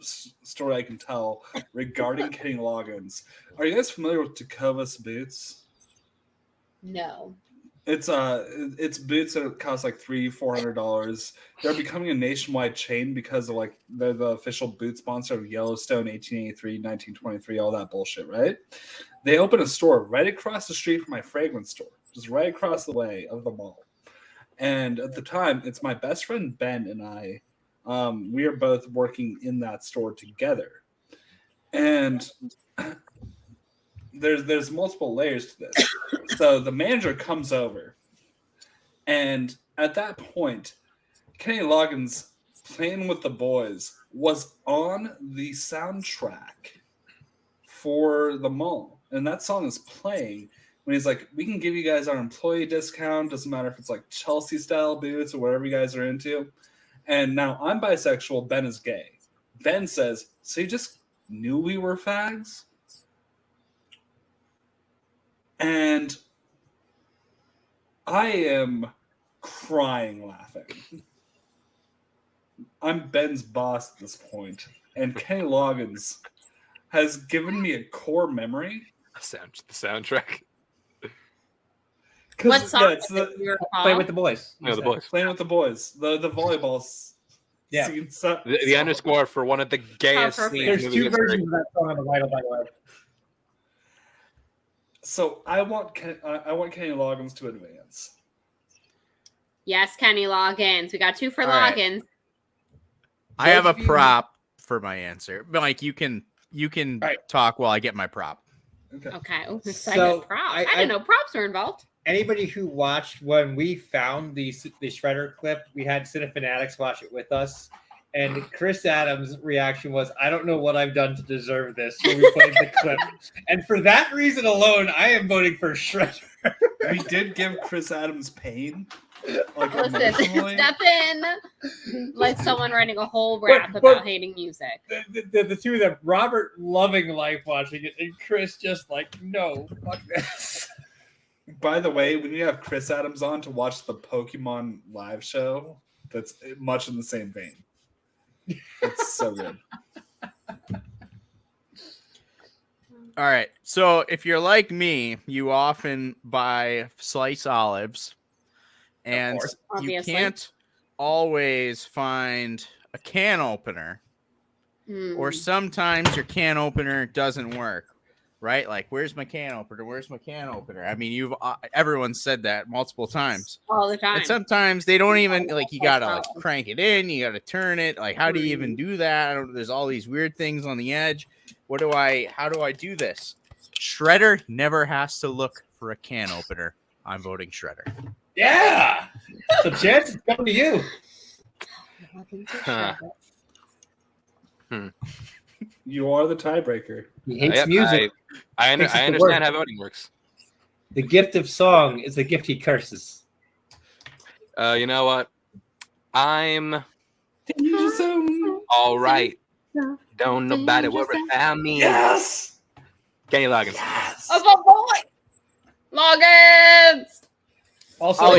story I can tell regarding Kenny Loggins. Are you guys familiar with Tecovas boots? No. It's boots that cost like $300-$400. They're becoming a nationwide chain because of like they're the official boot sponsor of Yellowstone, 1883, 1923, all that bullshit, right? They open a store right across the street from my fragrance store, just right across the way of the mall. And at the time, it's my best friend Ben and I. We are both working in that store together, and there's multiple layers to this. So the manager comes over, and at that point, Kenny Loggins' "Playing with the Boys" was on the soundtrack for the mall, and that song is playing. When he's like, we can give you guys our employee discount. Doesn't matter if it's like Chelsea style boots or whatever you guys are into. And now I'm bisexual. Ben is gay. Ben says, so you just knew we were fags? And I am crying laughing. I'm Ben's boss at this point. And Kenny Loggins has given me a core memory. The soundtrack. What song? Play with the Boys. No, the boys. Playing with the Boys. The volleyball scene. The underscore for one of the gayest scenes. There's two versions of that song on the vinyl, by the way. So I want Kenny Loggins to advance. Yes, Kenny Loggins. We got 2 for All right. Loggins. I have a prop for my answer. Mike, you can talk while I get my prop. Okay. Oh, So, props. I didn't know props were involved. Anybody who watched when we found the Shredder clip, we had Cinefanatics watch it with us. And Chris Adams' reaction was, I don't know what I've done to deserve this when we played the clip. And for that reason alone, I am voting for Shredder. We did give Chris Adams pain. Like, Listen, emotionally. step in like someone writing a whole rap about hating music. The two of them, Robert loving life watching it, and Chris just like, no, fuck this. By the way, when you have Chris Adams on to watch the Pokemon live show, that's much in the same vein. It's so good. All right. So if you're like me, you often buy slice olives, and you Obviously. can't always find a can opener, or sometimes your can opener doesn't work. Right? Like, where's my can opener? Where's my can opener? I mean, everyone said that multiple times. All the time. And sometimes they don't even, like, you gotta like crank it in, you gotta turn it. Like, how do you even do that? There's all these weird things on the edge. How do I do this? Shredder never has to look for a can opener. I'm voting Shredder. Yeah! The chance is coming to you. You are the tiebreaker. He hates music. I understand how voting works. The gift of song is the gift he curses. You know what? I'm all right. Don't nobody worry about me. Yes! Kenny Loggins. Yes! Oh, boy! Loggins! Also, I'll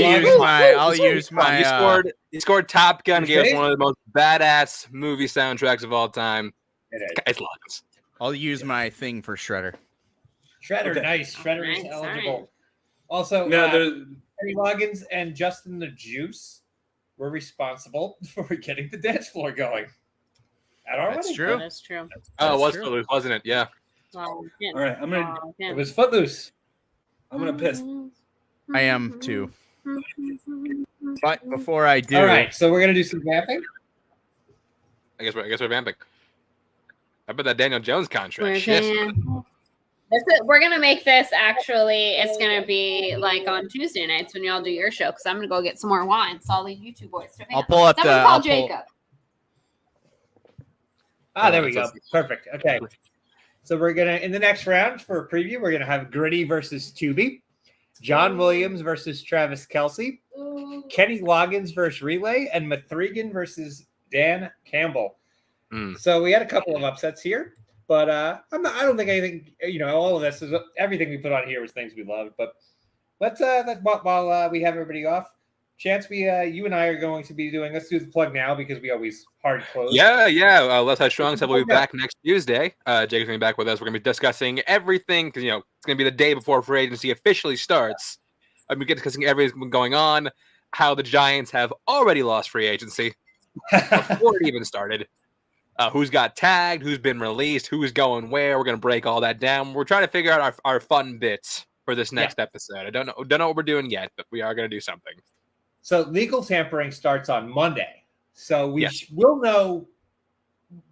use my. He scored Top Gun. Gave us Okay. one of the most badass movie soundtracks of all time. It's Loggins. I'll use my thing for Shredder. Shredder, Okay. nice. Shredder is Nice, eligible. alright. Also, No, Kenny Loggins and Justin the Juice were responsible for getting the dance floor going at our That's wedding. true. That is true. Oh, it was true. Footloose, wasn't it? Yeah. All right, It was Footloose. I'm gonna piss. I am too. But before I do, All right, so we're gonna do some vamping. I guess we're vamping. I bet that Daniel Jones contract. We're Shit. We're gonna make this actually. It's gonna be like on Tuesday nights when y'all do your show because I'm gonna go get some more wine. So I'll leave you two boys to. I'll pull up Someone the. call I'll pull- Jacob. There we go. Perfect. Okay. So we're gonna in the next round for a preview, we're gonna have Gritty versus Tubi, John Williams versus Travis Kelsey, Kenny Loggins versus Relay, and Mathregan versus Dan Campbell. So we had a couple of upsets here, but I don't think anything. All of this is everything we put on here was things we loved. But let's while we have everybody off. Chance, you and I are going to be doing. Let's do the plug now because we always hard close. Yeah. Left Side Strong said we'll be back next Tuesday. Jacob's going to be back with us. We're going to be discussing everything because it's going to be the day before free agency officially starts. We get discussing everything going on, how the Giants have already lost free agency before it even started. Who's got tagged? Who's been released? Who's going where? We're going to break all that down. We're trying to figure out our fun bits for this next episode. I don't know what we're doing yet, but we are going to do something. So legal tampering starts on Monday. So we will know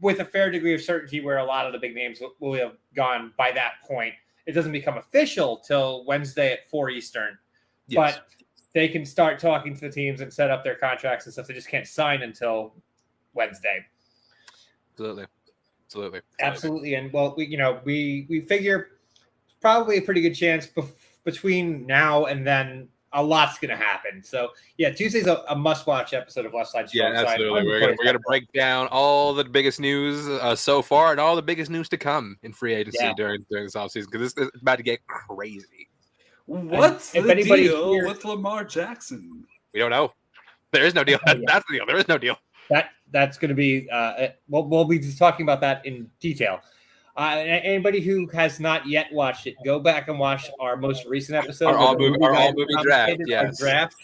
with a fair degree of certainty where a lot of the big names will have gone by that point. It doesn't become official till Wednesday at 4 Eastern. Yes. But they can start talking to the teams and set up their contracts and stuff. They just can't sign until Wednesday. Absolutely. And well, we figure probably a pretty good chance between now and then a lot's going to happen. So, Tuesday's a must-watch episode of Left Side Strong. Yeah, absolutely. We're going to break down all the biggest news so far and all the biggest news to come in free agency during this offseason because this is about to get crazy. What's the deal with Lamar Jackson? We don't know. There is no deal. That's the deal. There is no deal. That's going to be we'll be talking about that in detail. Anybody who has not yet watched it, go back and watch our most recent episode. Our all movie draft. Yes. Draft.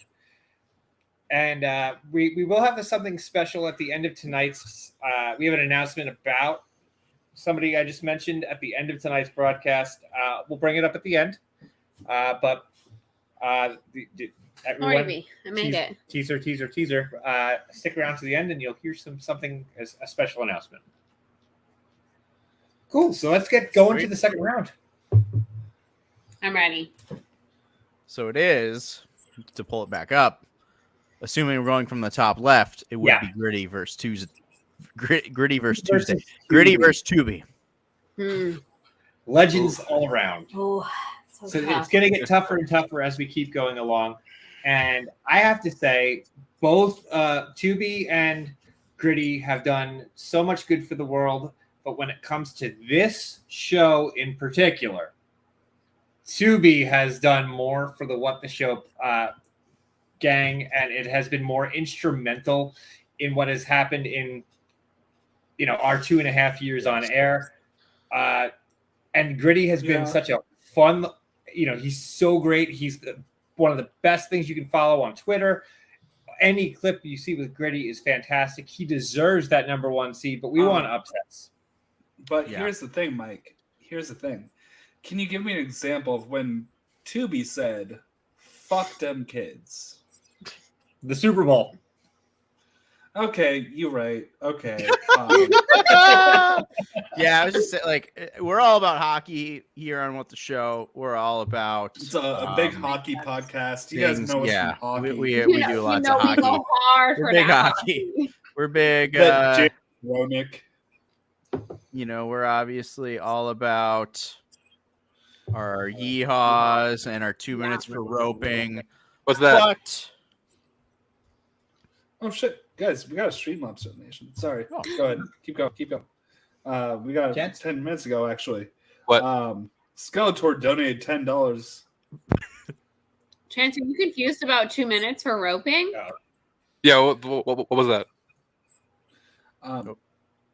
And we will have something special at the end of tonight's. We have an announcement about somebody I just mentioned at the end of tonight's broadcast. We'll bring it up at the end. But everyone, I made it. Teaser. Stick around to the end, and you'll hear something as a special announcement. Cool. So let's get going to the second round. I'm ready. So it is to pull it back up. Assuming we're going from the top left, it would be Gritty versus Tuesday. Gritty versus Tuesday. Gritty versus Tubi. Legends all around. Oh, so it's going to get tougher and tougher as we keep going along. And I have to say, both Tubi and Gritty have done so much good for the world. But when it comes to this show in particular, Tubi has done more for the What the Show gang, and it has been more instrumental in what has happened in our 2.5 years on air. And Gritty has been such a fun. He's so great. He's one of the best things you can follow on Twitter. Any clip you see with Gritty is fantastic. He deserves that number 1 seed, but we want upsets. But here's the thing, Mike. Here's the thing. Can you give me an example of when Tubi said, fuck them kids? The Super Bowl. Okay, you're right. Okay. I was just saying, we're all about hockey here on What the Show. We're all about. It's a big hockey podcast. You guys know us from hockey. We do lots of hockey. We go hard we're for big hockey. We're big. Romick. We're obviously all about our yeehaws and our 2 minutes for roping. What's that? But... Oh, shit. Guys, we got a Streamlabs donation. Sorry. Go ahead. Keep going. We got it 10 minutes ago, actually. What? Skeletor donated $10. Chance, are you confused about 2 minutes for roping? Yeah, what was that?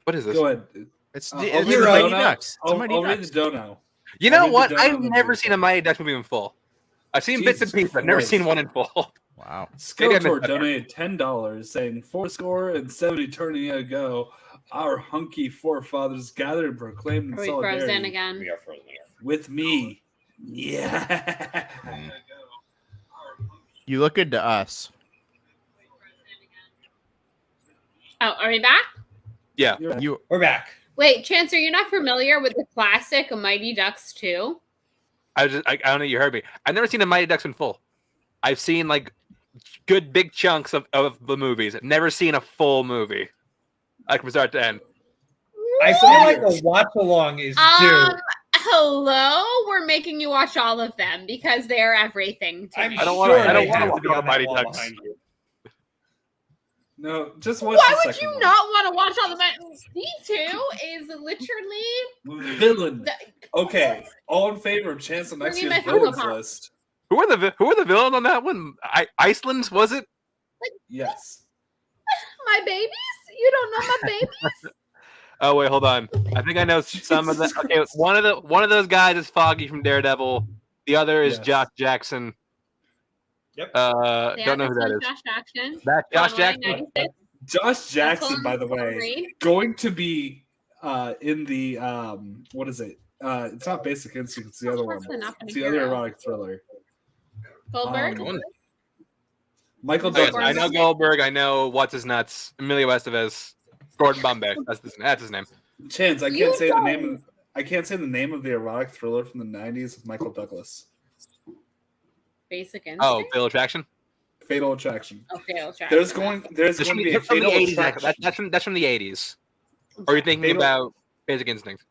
What is this? Go ahead. It's I'll read the dono. You know what? I've never seen a Mighty Ducks movie in full. I've seen bits and pieces, but never seen one in full. Wow. Skeletor donated $10, saying 4 score and 70 turning ago. our hunky forefathers gathered and proclaimed in Are we frozen solidarity again? We are frozen again. with me. Yeah. You look good to us. Oh, are we back? Yeah. We're back. Wait, Chance, are you not familiar with the classic Mighty Ducks 2? I don't know. You heard me. I've never seen the Mighty Ducks in full. I've seen like good big chunks of the movies. I've never seen a full movie, like from start to end. I feel like a watch along is due. Hello, we're making you watch all of them because they're everything to me. I don't want they to have watch be all on that Mighty wall Ducks. behind you. No, just watch Why the would second you one. not want to watch all the D2 is literally Villain. the, Okay, all in favor of Chance of next Bring me year's my villains Funko Pop. list. Who are the villains on that one? Iceland, was it? Yes. my babies? You don't know my babies? Oh wait, hold on. I think I know some of the. Okay, one of those guys is Foggy from Daredevil. The other is Yes. Josh Jackson. Yep. Don't know who that is. Josh Jackson. That's Josh John Wayne, Jackson. 96. Josh Jackson, Ellison, by the way, Reed. going to be in the what is it? It's not Basic Instinct. It's the other one. Definitely not gonna It's the hear other it. erotic thriller. Goldberg. Michael Oh, yes, Douglas. I know Goldberg. I know what's his nuts. Emilio Estevez. Gordon Bombay. That's his name. Chance, I You can't say the don't- name. I can't say the name of the erotic thriller from the '90s with Michael Douglas. Basic Instinct. Oh, Fatal Attraction. Fatal Attraction. Oh, Fatal Attraction. There's going That's to from be the a Fatal 80s. Attraction. That's from the 80s. Or are you thinking Fatal- about Basic Instinct?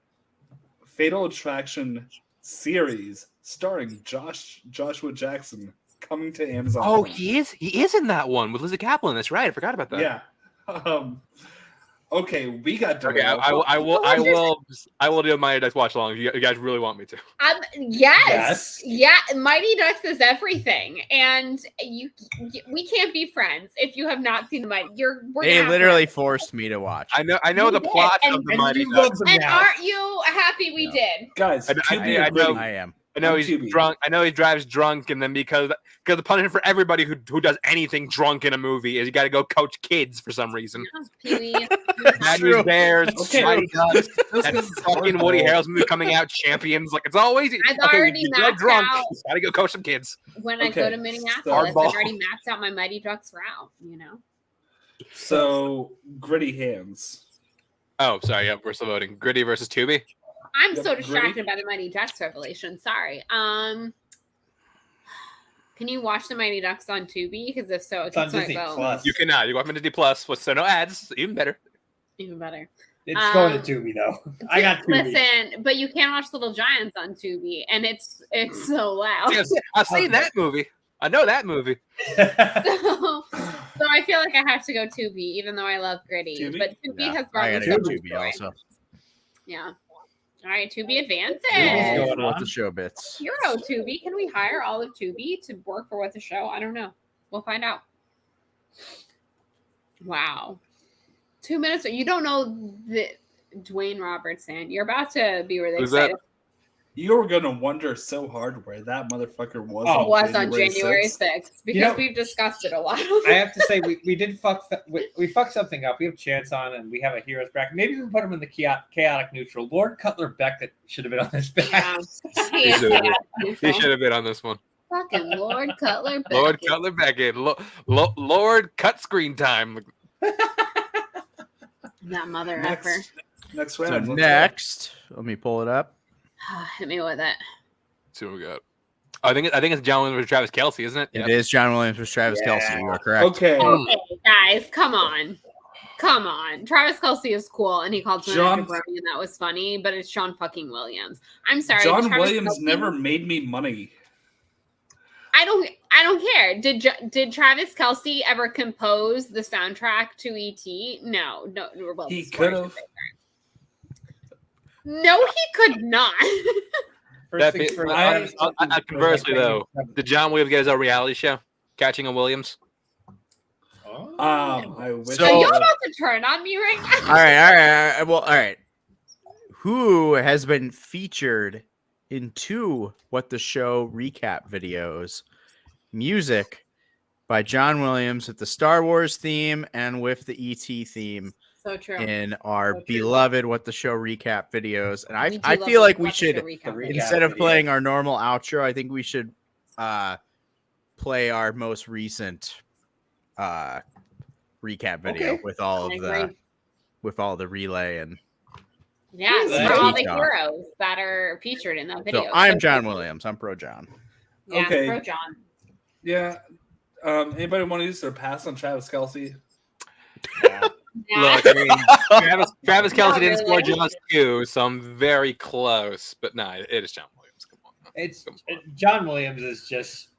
Fatal Attraction series starring Joshua Jackson coming to Amazon. Oh, Prime. he is in that one with Lizzie Kaplan. That's right. I forgot about that. Yeah. Okay, we got Okay, I will do my Ducks watch along if you guys really want me to. Yes. Yeah, Mighty Ducks is everything, and we can't be friends if you have not seen the Mighty. They literally forced me to watch. I know You the did, plot and- of the And Mighty you Ducks. love them And now. aren't you happy we did? Guys, I Tubi know- and Gritty. I am. I know On he's Tubi. drunk. I know he drives drunk, and then because the punishment for everybody who does anything drunk in a movie is you got to go coach kids for some reason. Pee-wee. Bad News Bears, Okay. Mighty Ducks, This and is fucking Woody hardball. Harrelson movie coming out, Champions. Like it's always I've already you go mapped drunk. out- Got to go coach some kids. When I go Okay, to Minneapolis, so- I've Hardball. already mapped out my Mighty Ducks route. You know. So Gritty Hands. Oh, sorry. Yeah, we're still voting. Gritty versus Tubi. I'm Yep, so Gritty. distracted by the Mighty Ducks revelation. Sorry. Can you watch the Mighty Ducks on Tubi? Because if so, it It's on keeps my Disney vote. Plus. You cannot. You go on Disney Plus with no ads. Even better. Even better. It's going to Tubi though. I got Tubi. Listen, but you can watch Little Giants on Tubi, and it's so loud. Yes, I've seen that movie. I know that movie. So I feel like I have to go Tubi, even though I love Gritty. Tubi? But Tubi Yeah, has brought I me gotta so go much Tubi joy. also. Yeah. All right, Tubi advances. Tubi's going What on. the show bits. Hero Tubi. Can we hire all of Tubi to work for What the Show? I don't know. We'll find out. Wow. 2 minutes. You don't know the Dwayne Robertson. You're about to be really Who's that? excited. You were gonna wonder so hard where that motherfucker was. Oh, It was on January 6th. 6th because You know- we've discussed it a lot. I have to say we did we fucked something up. We have Chance on and we have a heroes bracket. Maybe we can put him in the chaotic neutral. Lord Cutler Beckett should have been on this back. Yeah. He should have He should have been on this one. Fucking Lord Cutler Beckett. Lord Cutler Beckett. Lord cut screen time. That mother effer. Next So round. let's next, let me pull it up. Hit me with it. Let's see what we got. I think it's John Williams versus Travis Kelsey, isn't it? It is John Williams versus Travis Kelsey. You are go. correct. Okay. Okay, guys, come on. Come on. Travis Kelsey is cool and he called someone a John- jabroni and that was funny, but it's Sean fucking Williams. I'm sorry. John Travis Williams Kelce- never made me money. I don't care. Did Travis Kelsey ever compose the soundtrack to E.T.? No. Well, He Sports could have. is bigger. No, he could not. First things first, Conversely, though, did John Williams get his own reality show? Catching a Williams? Oh. I wish. So- Are you about to turn on me right now? All right. Well, all right. Who has been featured in 2 What the Show recap videos? Music by John Williams with the Star Wars theme and with the ET theme. So true. in our So true. beloved What the Show recap videos. And We do I love feel the like we What the should, Show recap videos. instead of video. playing our normal outro, I think we should play our most recent recap video with all of the relay and Yeah, Nice. for all the John. heroes that are featured in that video. So I'm So John cool. Williams. I'm pro John. Yeah, Okay. pro John. Yeah. Anybody want to use their pass on Travis Kelce? Yeah. Look, I mean, Travis Kelce Not didn't score really. just 2, so I'm very close. But no, it is John Williams. Come on. John Williams is just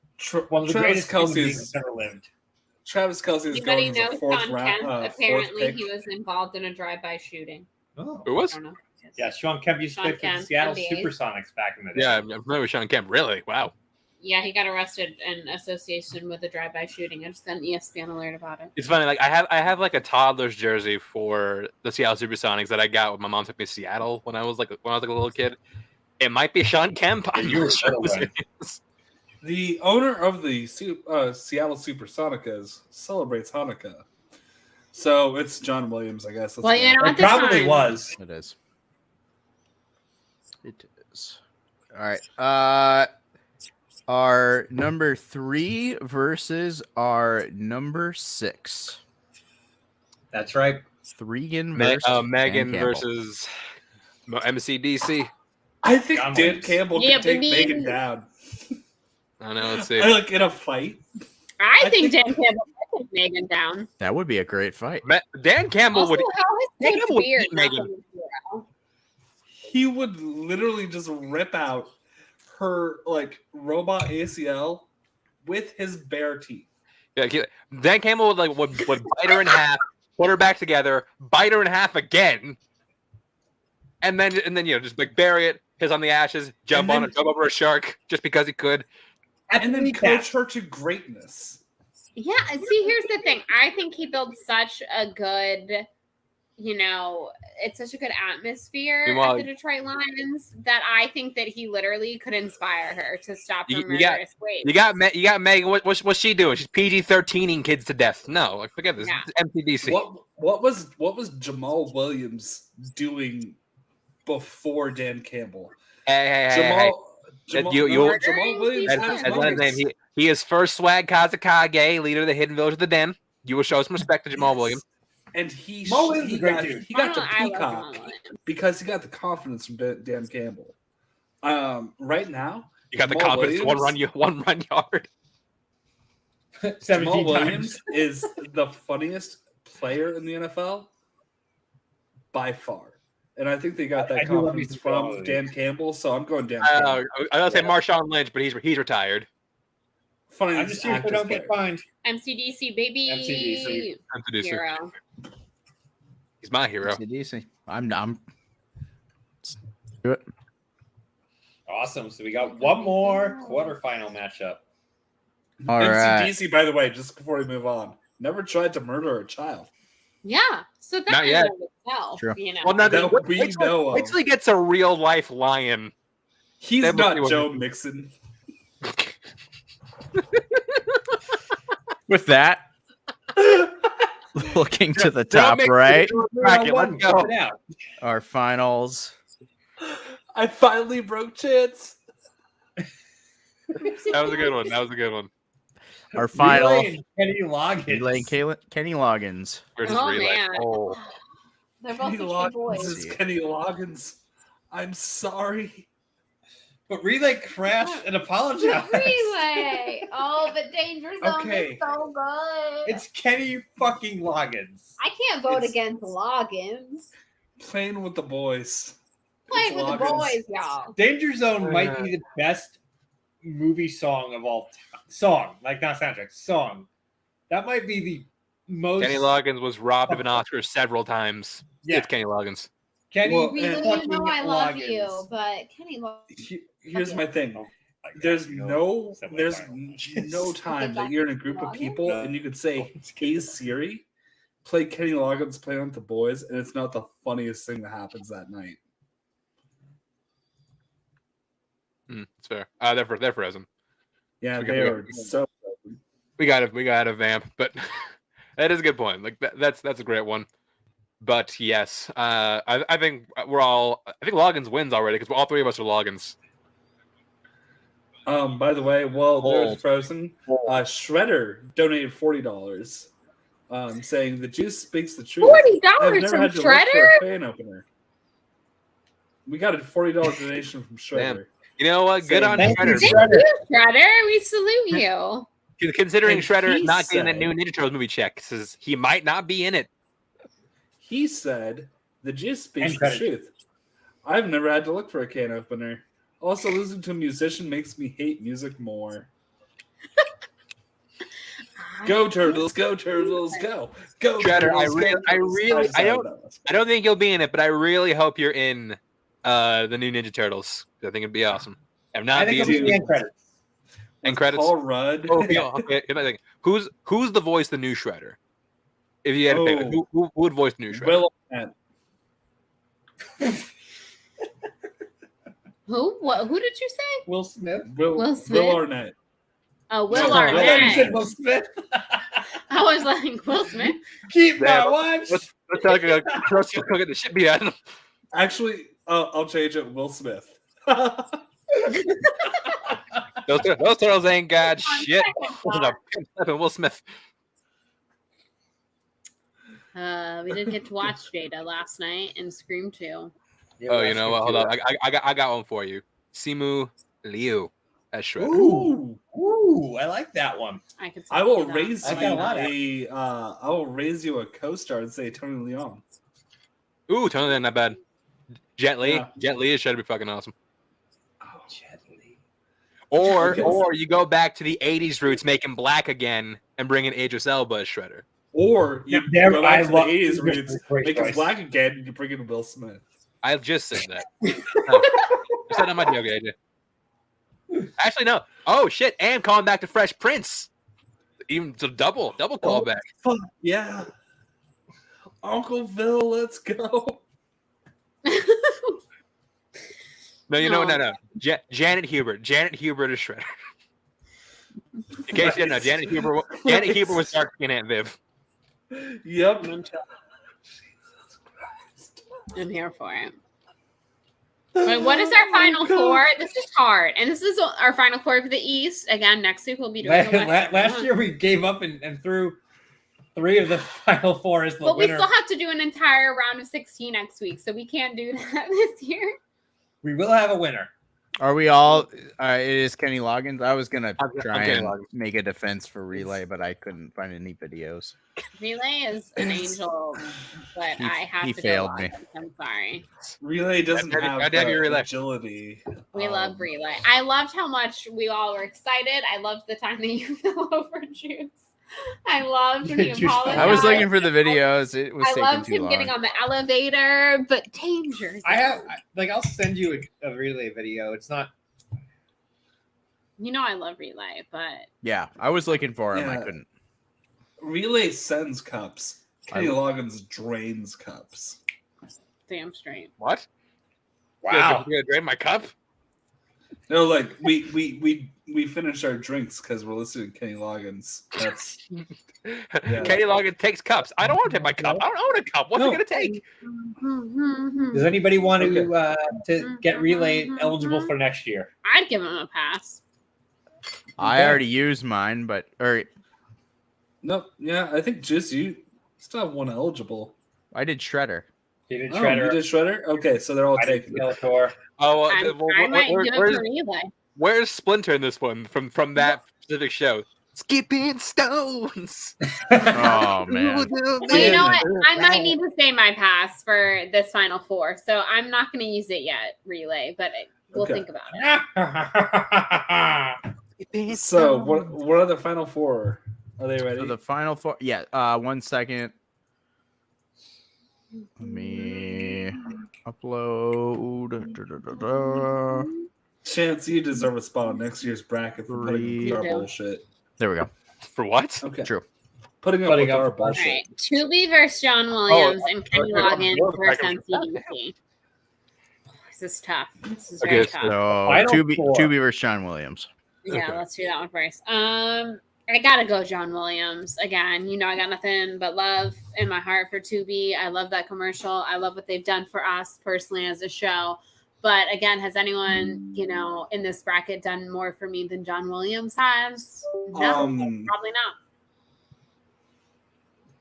one of the Travis greatest human Kelce beings is ever lived. Travis Kelce is Anybody going as know a fourth Sean round. Kemp? Fourth Apparently, pick. he was involved in a drive-by shooting. Oh. Who was? I don't know. Yeah, Sean Kemp used to Sean play for the Kemp, Seattle NBA. Supersonics back in the day. Yeah, I'm familiar with Sean Kemp. Really? Wow. Yeah, he got arrested in association with a drive-by shooting. I just got an ESPN alert about it. It's funny. Like I have like a toddler's jersey for the Seattle Supersonics that I got when my mom took me to Seattle when I was like a little kid. It might be Sean Kemp. I'm You were not sure so who right. it is. The owner of the Seattle Supersonicas celebrates Hanukkah. So it's John Williams, I guess. Well, you know, It at this probably time, was. It is. It is. All right. Our number 3 versus our number 6. That's right. Threegan versus Megan Dan Campbell. versus MCDC. I think John Dan Williams. Campbell Yeah, could take baby. Megan down. I know. Let's see. Like in a fight. I I think think- Dan Campbell could take Megan down. That would be a great fight. Dan Campbell Also, would. how Dan is Campbell Coach would Beard beat not Megan. the hero? He would literally just rip out her like robot ACL with his bare teeth. Yeah, Dan Campbell would bite her in half, put her back together, bite her in half again, and then just like bury it, piss on the ashes, jump And on then- it, jump over a shark just because he could. And then coach her to greatness. Yeah, and see, here's the thing. I think he builds such a good, it's such a good atmosphere Meanwhile- at the Detroit Lions that I think that he literally could inspire her to stop her You got- murderous ways. You got Megan. What's she doing? She's PG-13ing kids to death. No, like forget this. Yeah. It's MTDC. What was Jamal Williams doing before Dan Campbell? Hey. Jamal You- Jamal Williams That's- had his That's his moments. name. He is first swag Kazakage, leader of the Hidden Village of the Den. You will show some respect to Jamal Yes. Williams. And he Jamal Williams is he a great got, dude. he got to I love Jamal peacock Williams. because he got the confidence from Dan Campbell. Right now, You got the Jamal confidence. Williams- One run yard. 17 Jamal times. Williams is the funniest player in the NFL by far. And I think they got I that do love me confidence some Jamal from Williams. Dan Campbell, so I'm going Dan I Campbell. was gonna say Marshawn Lynch, but he's retired. Funny I'm just here if I don't get fined. MCDC, baby. MCDC. MTDC. Hero. He's my hero. DC. I'm Awesome. So we got one more quarterfinal matchup. all right. MCDC, by the way, just before we move on, never tried to murder a child. Yeah. So that Not in yet. and of itself, True. Well, now That we know of. wait till he gets a real life lion. He's That must not be what- Joe Mixon. With that, looking to the top make- right, Bracket, let's go. Check it out. our finals. I finally broke chance. That was a good one. That was a good one. Our final. Relay and Kenny Loggins. Relay Kenny Loggins. Versus Oh, relay. man. Oh. They're both Kenny such good Loggins boys. is Kenny Loggins. I'm sorry. But Relay crashed and apologized. Relay. Oh, but Danger Zone Okay. is so good. It's Kenny fucking Loggins. I can't vote it's- against Loggins. Playing with the boys. Playing It's with the Loggins. boys, y'all. Danger Zone might be the best movie song of all time. Song, like not soundtrack. Song. That might be the most. Kenny Loggins was robbed of an Oscar several times. Yeah. It's Kenny Loggins. Kenny Well, Really, you fucking know I love Loggins. you, but Kenny Loggins. Here's my thing. Oh, There's okay, no semifinal. there's no time that you're in a group of people and you could say, "Hey Siri, play Kenny Loggins playing with the boys," and it's not the funniest thing that happens that night. It's fair. They're frozen. Yeah, We they got- are so. We got to vamp, but that is a good point. Like that's a great one. But yes, I think I think Loggins wins already because all three of us are Loggins. By the way, while Hold. there's Frozen, Shredder donated $40, saying the juice speaks the truth. $40 I've never from had to look for Shredder? a can opener. We got a $40 donation from Shredder. Damn. You know what? Good on Thank you, Shredder. Thank you, Shredder. We salute you. Considering And Shredder he not getting that said- new Ninja Turtles movie check, says he might not be in it. He said, the juice speaks And the credit. truth. I've never had to look for a can opener. Also, listening to a musician makes me hate music more. Go Turtles, go Turtles, go. Go Shredder, Turtles, I don't think you'll be in it, but I really hope you're in the new Ninja Turtles. I think it'd be awesome. If not, I think be it'll be end credits. end credits. Paul Rudd. Oh, yeah, okay. Who's the voice the new Shredder? If you had to pick, who would voice the new Shredder? Will Arnett. Who? What? Who did you say? Will Smith. Will Smith? Will Arnett. Oh, Will I thought you Arnett. said Will Smith. I was like, Will Smith. Keep my Yeah, wife. Let's like a Turtle get the shit beat out of him. Actually, I'll change it. Will Smith. Those turtles ain't got shit. Will Smith. We didn't get to watch Jada last night in Scream 2. Oh, you know what? Hold on. I got one for you. Simu Liu as Shredder. Ooh, I like that one. I will raise I you got a lot I will raise you a co-star and say Tony Leon. Ooh, Tony Leon, not bad. Jet Li. Yeah. Jet Li is Shredder be fucking awesome. Jet Li. Or you go back to the 80s roots, make him black again, and bring in Idris Elba as Shredder. Or you Yeah, go back I to the love- 80s roots, great make him choice. black again, and you bring in Will Smith. I just said that. I said on my joke idea. Actually, no. Oh shit! And calling back to Fresh Prince. Even to double callback. Fuck yeah. Uncle Phil, let's go. No, you know, no. Janet Hubert. Janet Hubert is Shredder. In case you didn't know, Janet Hubert was dark skin Aunt Viv. Yep. I'm here for it. But what is our final four? This is hard. And this is our final four for the East. Again, next week we'll be doing the West. Last year we gave up and threw 3 of the final 4 as the But winner. we still have to do an entire round of 16 next week, so we can't do that this year. We will have a winner. Are we all? It is Kenny Loggins. I was gonna try Kenny and Loggins. make a defense for Relay, but I couldn't find any videos. Relay is an angel, but He- I have he to failed go me. Loggins. I'm sorry. Relay doesn't I'd have have your Relay. agility. We love Relay. I loved how much we all were excited. I loved the time that you fell over Juice. I loved when he Juice fell apologized. I was looking for the videos. It was I taking loved too him long. getting on the elevator, but dangerous. I'll send you a relay video. It's not. You know I love Relay, but Yeah, I was looking for him. I Yeah. couldn't. Relay sends cups. Kenny I- Loggins drains cups. damn straight. What? Wow. You gonna drain my cup? No, like we finish our drinks because we're listening to Kenny Loggins. That's Kenny Loggins takes cups. I don't want to take my cup. I don't own a cup. What's it gonna take? Does anybody want Okay. to get relay eligible for next year? I'd give him a pass. I already used mine, but no, yeah. I think Juice, you still have one eligible. I did Shredder. You did Oh, Shredder. you did Shredder. Okay, so they're all I did taken. Skeletor. Oh, I might give it where's, to Relay. where's Splinter in this one from that specific show? Skipping stones. Oh man. Well, you know what? I might need to say my pass for this final four, so I'm not going to use it yet, Relay, but we'll Okay. think about it. So what are the final four? Are they ready? So the final four. Yeah. 1 second. Let me upload. Chance, you deserve a spot on next year's bracket for putting up with our bullshit. There we go. For what? Okay. True. Putting up Putting with up our with All bullshit. right. Tubi versus John Williams and Kenny Loggins versus NCDC. This is tough. This is very Okay, tough. So Final four. Tubi versus Sean Williams. Yeah, Okay. let's do that one first. I gotta go John Williams again. You know, I got nothing but love in my heart for Tubi. I love that commercial. I love what they've done for us personally as a show. But again, has anyone, you know, in this bracket done more for me than John Williams has? No, probably not.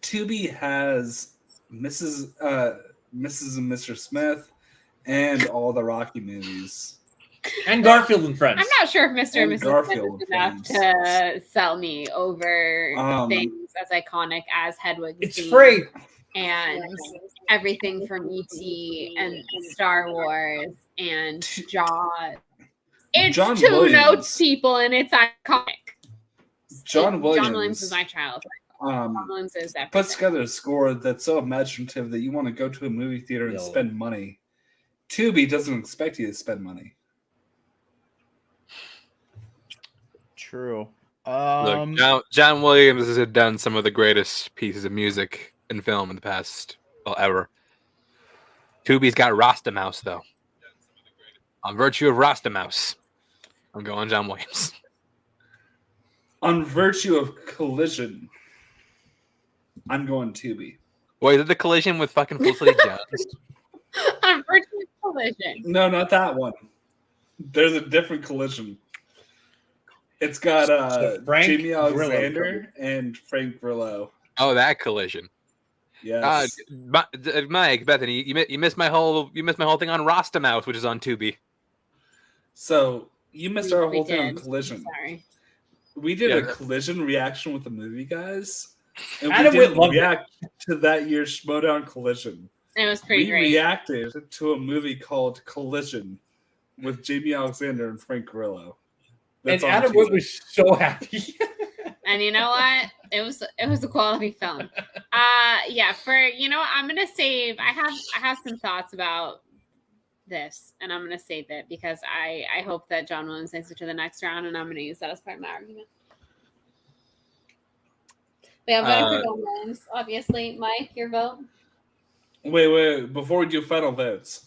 Tubi has Mrs. and Mr. Smith and all the Rocky movies. And Garfield and Friends. I'm not sure if Mr. and Mrs. Smith Garfield is enough to sell me over things as iconic as Hedwig's It's Theme free. and everything from E.T. and Star Wars and Jaws. It's John two Williams. notes, people, and it's iconic. John Williams is my child. John Williams is everything. puts together a score that's so imaginative that you want to go to a movie theater and Yo. spend money. Tubi doesn't expect you to spend money. True. Look, John Williams has done some of the greatest pieces of music in film in the past, ever. Tubi's got Rasta Mouse, though. On virtue of Rasta Mouse, I'm going John Williams. On virtue of Collision, I'm going Tubi. Wait, is it the collision with fucking Felicity Jones? On virtue of Collision. No, not that one. There's a different Collision. It's got Frank Jamie Alexander Grillo. and Frank Grillo. Oh, that collision. Yes. Mike, Bethany, you missed my whole thing on Rasta Mouse, which is on Tubi. So you missed our whole thing on did. Collision. Sorry. We did Yeah. a Collision reaction with the movie, guys. And Adam we Witt didn't loved it. react to that year's Schmodown Collision. It was pretty We great. reacted to a movie called Collision with Jamie Alexander and Frank Grillo. And on Adam Tubi. Wood was so happy. And you know what? It was a quality film. Yeah, I'm gonna save. I have some thoughts about this, and I'm gonna save it because I hope that John Williams makes it to the next round, and I'm gonna use that as part of my argument. We have voting for John Williams, obviously. Mike, your vote. Wait. Before we do final votes,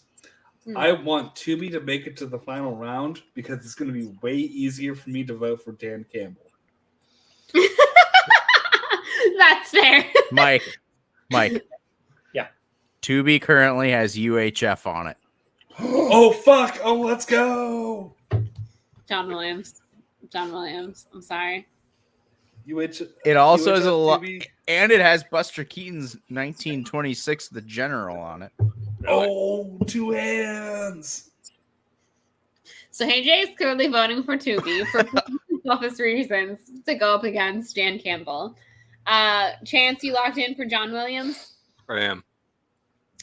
I want Tubi to make it to the final round because it's going to be way easier for me to vote for Dan Campbell. That's fair. Mike. Yeah. Tubi currently has UHF on it. Oh, fuck. Oh, let's go. John Williams. I'm sorry. It also has a lot, Tubi? and it has Buster Keaton's 1926 The General on it. Oh, two hands. So Hey Jay is clearly voting for Tubi for selfish reasons to go up against Dan Campbell. Chance, you locked in for John Williams? I am.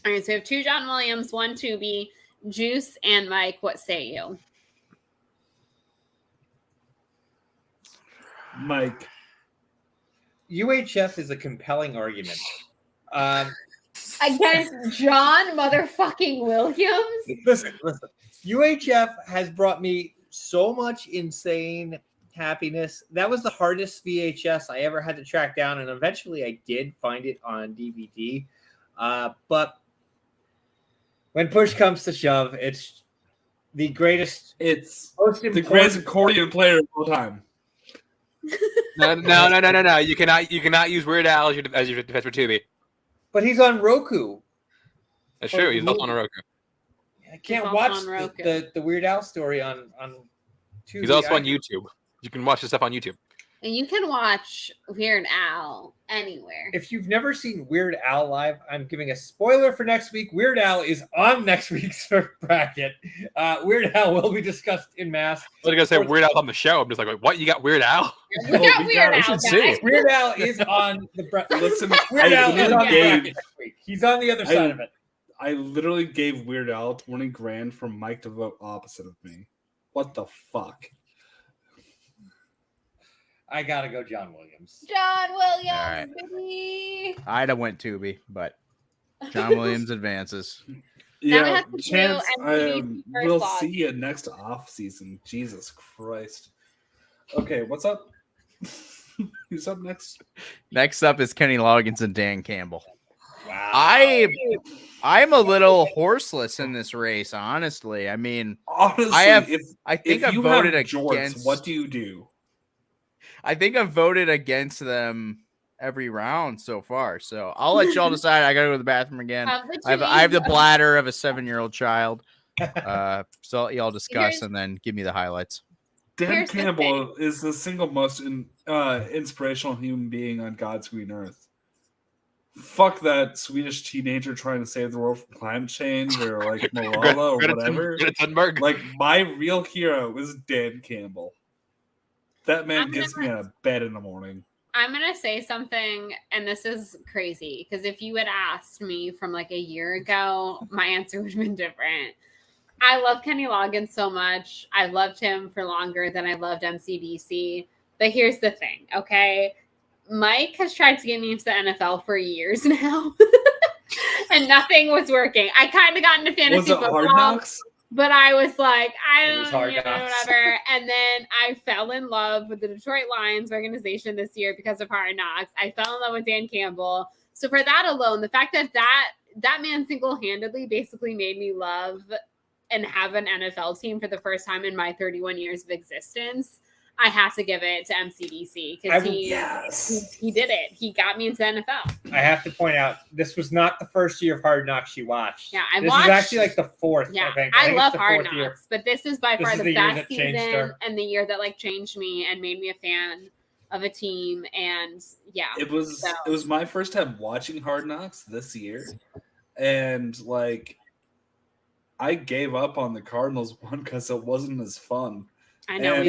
All right, so we have 2 John Williams, 1 Tubi, Juice, and Mike. What say you? Mike. UHF is a compelling argument. Against John motherfucking Williams? Listen. UHF has brought me so much insane happiness. That was the hardest VHS I ever had to track down, and eventually I did find it on DVD. But when push comes to shove, it's the greatest. It's most the important- greatest accordion player of all time. No. You cannot use Weird Al as your defense for Tubi. But he's on Roku. That's true. He's also on Roku. I can't also watch on Roku. the Weird Al story on Tubi. He's also on YouTube. You can watch his stuff on YouTube. And you can watch Weird Al anywhere. If you've never seen Weird Al live, I'm giving a spoiler for next week. Weird Al is on next week's bracket. Weird Al will be discussed in mass. I was gonna say Weird Al on the show. I'm just like, what? You got Weird Al? We got Weird Al, should guys. see. Weird Al is on the bracket. Listen, Weird Al is on the gave, bracket next week. He's on the other side of it. I literally gave Weird Al 20 grand for Mike to vote opposite of me. What the fuck? I gotta go, John Williams. John Williams, All right. baby. I'd have went Tubi, but John Williams advances. Now we Yeah, have to do Chance, MTV first we'll loss. see you next off season. Jesus Christ. Okay, what's up? Who's up next? Next up is Kenny Loggins and Dan Campbell. Wow. I'm a little horseless in this race, honestly. I mean, Honestly, I have- if I think if I you voted have jorts, against. what do you do? I think I've voted against them every round so far. So I'll let y'all decide. I gotta go to the bathroom again. I have the bladder of a 7-year-old child. So I'll let y'all discuss and then give me the highlights. Dan Campbell is the single most inspirational human being on God's green earth. Fuck that Swedish teenager trying to save the world from climate change or like Malala or whatever. Like my real hero is Dan Campbell. That man gets me out of bed in the morning. I'm going to say something, and this is crazy, because if you had asked me from like a year ago, my answer would have been different. I love Kenny Loggins so much. I loved him for longer than I loved MCDC. But here's the thing, okay? Mike has tried to get me into the NFL for years now, and nothing was working. I kind of got into fantasy football. Hard Knocks? But I was like, I don't know, whatever. And then I fell in love with the Detroit Lions organization this year because of Hard Knocks. I fell in love with Dan Campbell. So for that alone, the fact that man single-handedly basically made me love and have an NFL team for the first time in my 31 years of existence, I have to give it to MCDC because he did it. He got me into NFL. I have to point out, this was not the first year of Hard Knocks she watched. Yeah, this is actually like the fourth. Yeah, I think. I love Hard Knocks, but this is by far the best season and the year that like changed me and made me a fan of a team. And yeah, it was my first time watching Hard Knocks this year, and like I gave up on the Cardinals one because it wasn't as fun. I know. They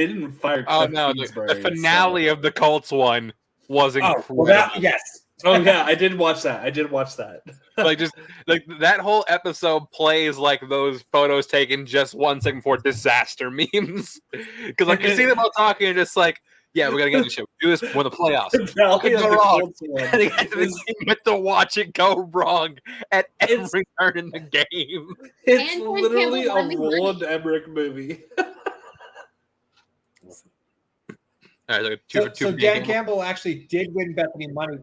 didn't fire. Oh no! The finale of the Colts one was incredible. Yes. Oh yeah, I did watch that. Like just like that whole episode plays like those photos taken just 1 second before disaster memes. Because like you see them all talking and just like, yeah, we're gonna get this shit. Do this when the playoffs. But to watch it go wrong at every turn in the game. It's literally a Roland Emmerich movie. All right, so Dan Campbell actually did win Bethany money.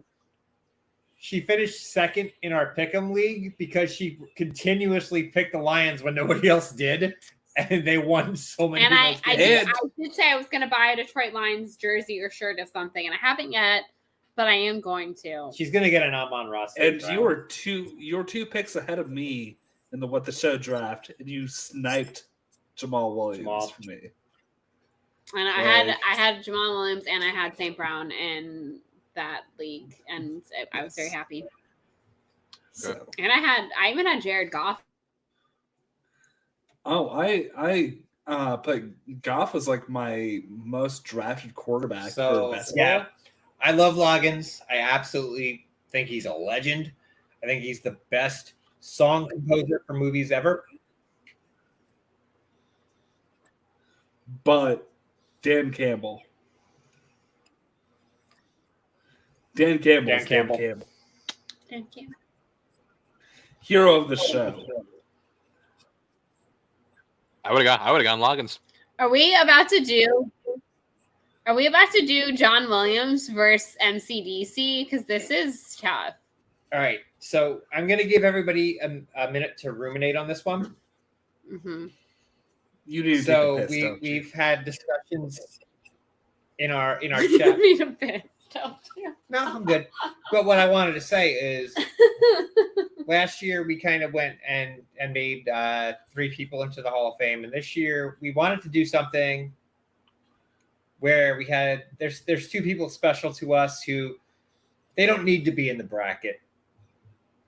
She finished second in our Pick'em League because she continuously picked the Lions when nobody else did. And they won so many. And I did say I was going to buy a Detroit Lions jersey or shirt or something, and I haven't yet, but I am going to. She's going to get an Amon-Ra. And you were two picks ahead of me in the What the Show draft, and you sniped Jamal Williams for me. And I had Jamal Williams and I had St. Brown in that league, and I was very happy. So. And I even had Jared Goff. Oh, I put Goff was like my most drafted quarterback for basketball. Yeah, I love Loggins. I absolutely think he's a legend. I think he's the best song composer for movies ever. But Dan Campbell. Dan Campbell. Hero of the show. I would have gone Loggins. Are we about to do John Williams versus MCDC? Because this is tough. All right. So I'm going to give everybody a minute to ruminate on this one. Mm-hmm. You need to so take a piss, we've had discussions in our chat. You need a piss, don't you? No, I'm good. But what I wanted to say is last year we kind of went and made 3 people into the Hall of Fame, and this year we wanted to do something where we had there's 2 people special to us who they don't need to be in the bracket.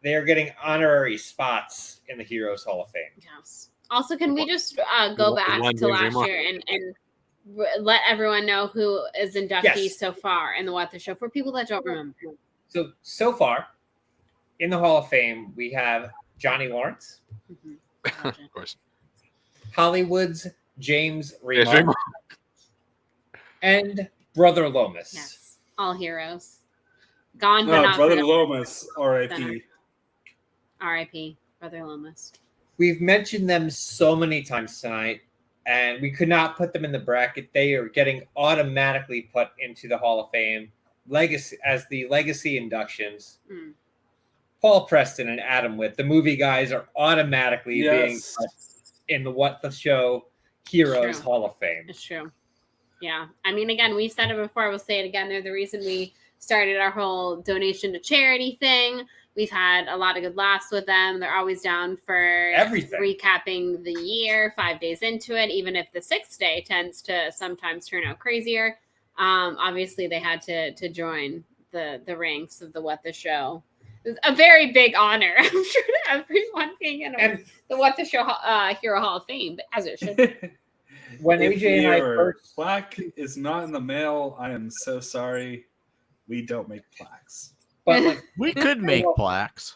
They are getting honorary spots in the Heroes Hall of Fame. Yes. Also, can we just go back to last year and let everyone know who is inductees so far in the What the Show for people that don't remember? So far, in the Hall of Fame, we have Johnny Lawrence. Mm-hmm. Of course. Hollywood's James Remar. And Brother Lomas. Yes. All heroes. Gone but not Brother Lomas, R.I.P. R.I.P. Brother Lomas. We've mentioned them so many times tonight, and we could not put them in the bracket. They are getting automatically put into the Hall of Fame as the legacy inductions. Mm. Paul Preston and Adam Witt, the movie guys, are automatically being put in the What the Show Heroes Hall of Fame. It's true. Yeah. I mean, again, we've said it before. We'll say it again. They're the reason we started our whole donation to charity thing. We've had a lot of good laughs with them. They're always down for Everything. recapping the year 5 days into it, even if the 6th day tends to sometimes turn out crazier. Obviously, they had to join the ranks of the What the Show. It was a very big honor, I'm sure, to everyone being in the What the Show Hero Hall of Fame, as it should be. When If AJ and I your first plaque is not in the mail, I am so sorry. We don't make plaques. but like We could make plaques.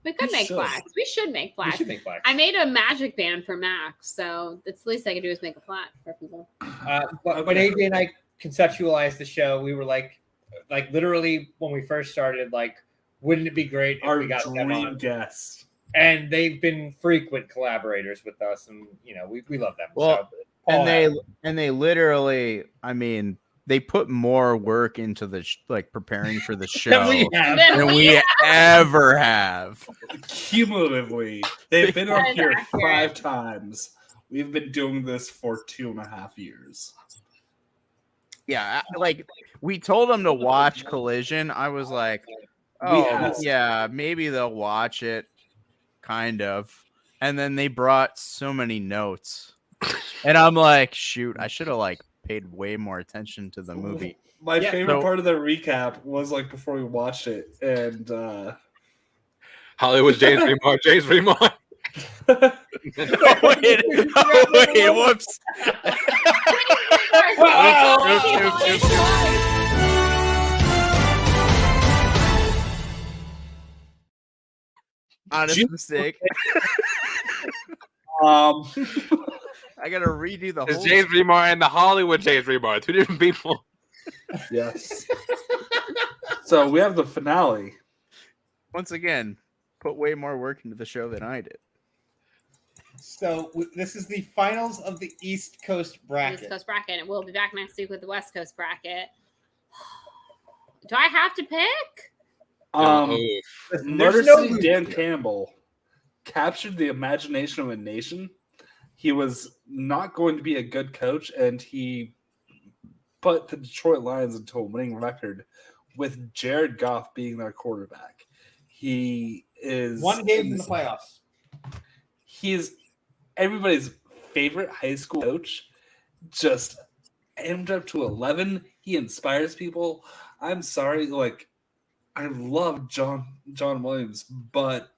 We could make should. plaques. We should make we plaques. should make plaques. I made a magic band for Max, so it's the least I could do is make a plaque for people. But when AJ and I conceptualized the show, we were like literally when we first started, like, wouldn't it be great if Our we got them dream on? guest. And they've been frequent collaborators with us, and we love them. Well, so, and they literally, I mean, they put more work into the preparing for the show Than we have. than we ever have. Cumulatively, they've been on That's here accurate. 5 times. We've been doing this for 2.5 years. Yeah, like we told them to watch Collision. I was like, oh asked. yeah, maybe they'll watch it, kind of. And then they brought so many notes, and I'm like, shoot, I should have paid way more attention to the movie. My favorite so- part of the recap was before we watched it, and Hollywood James Remar. James Remar. Oh wait, whoops. Honest mistake. um, I gotta redo the It's whole. James Remar and the Hollywood James Remar. 2 different people. yes. So we have the finale. Once again, put way more work into the show than I did. So this is the finals of the East Coast bracket. East Coast bracket. And we'll be back next week with the West Coast bracket. Do I have to pick? Motor no City loser. Dan Campbell captured the imagination of a nation. He was not going to be a good coach, and he put the Detroit Lions into a winning record with Jared Goff being their quarterback. He is One game in the playoffs. He is everybody's favorite high school coach, just amped up to 11. He inspires people. I'm sorry, I love John Williams, but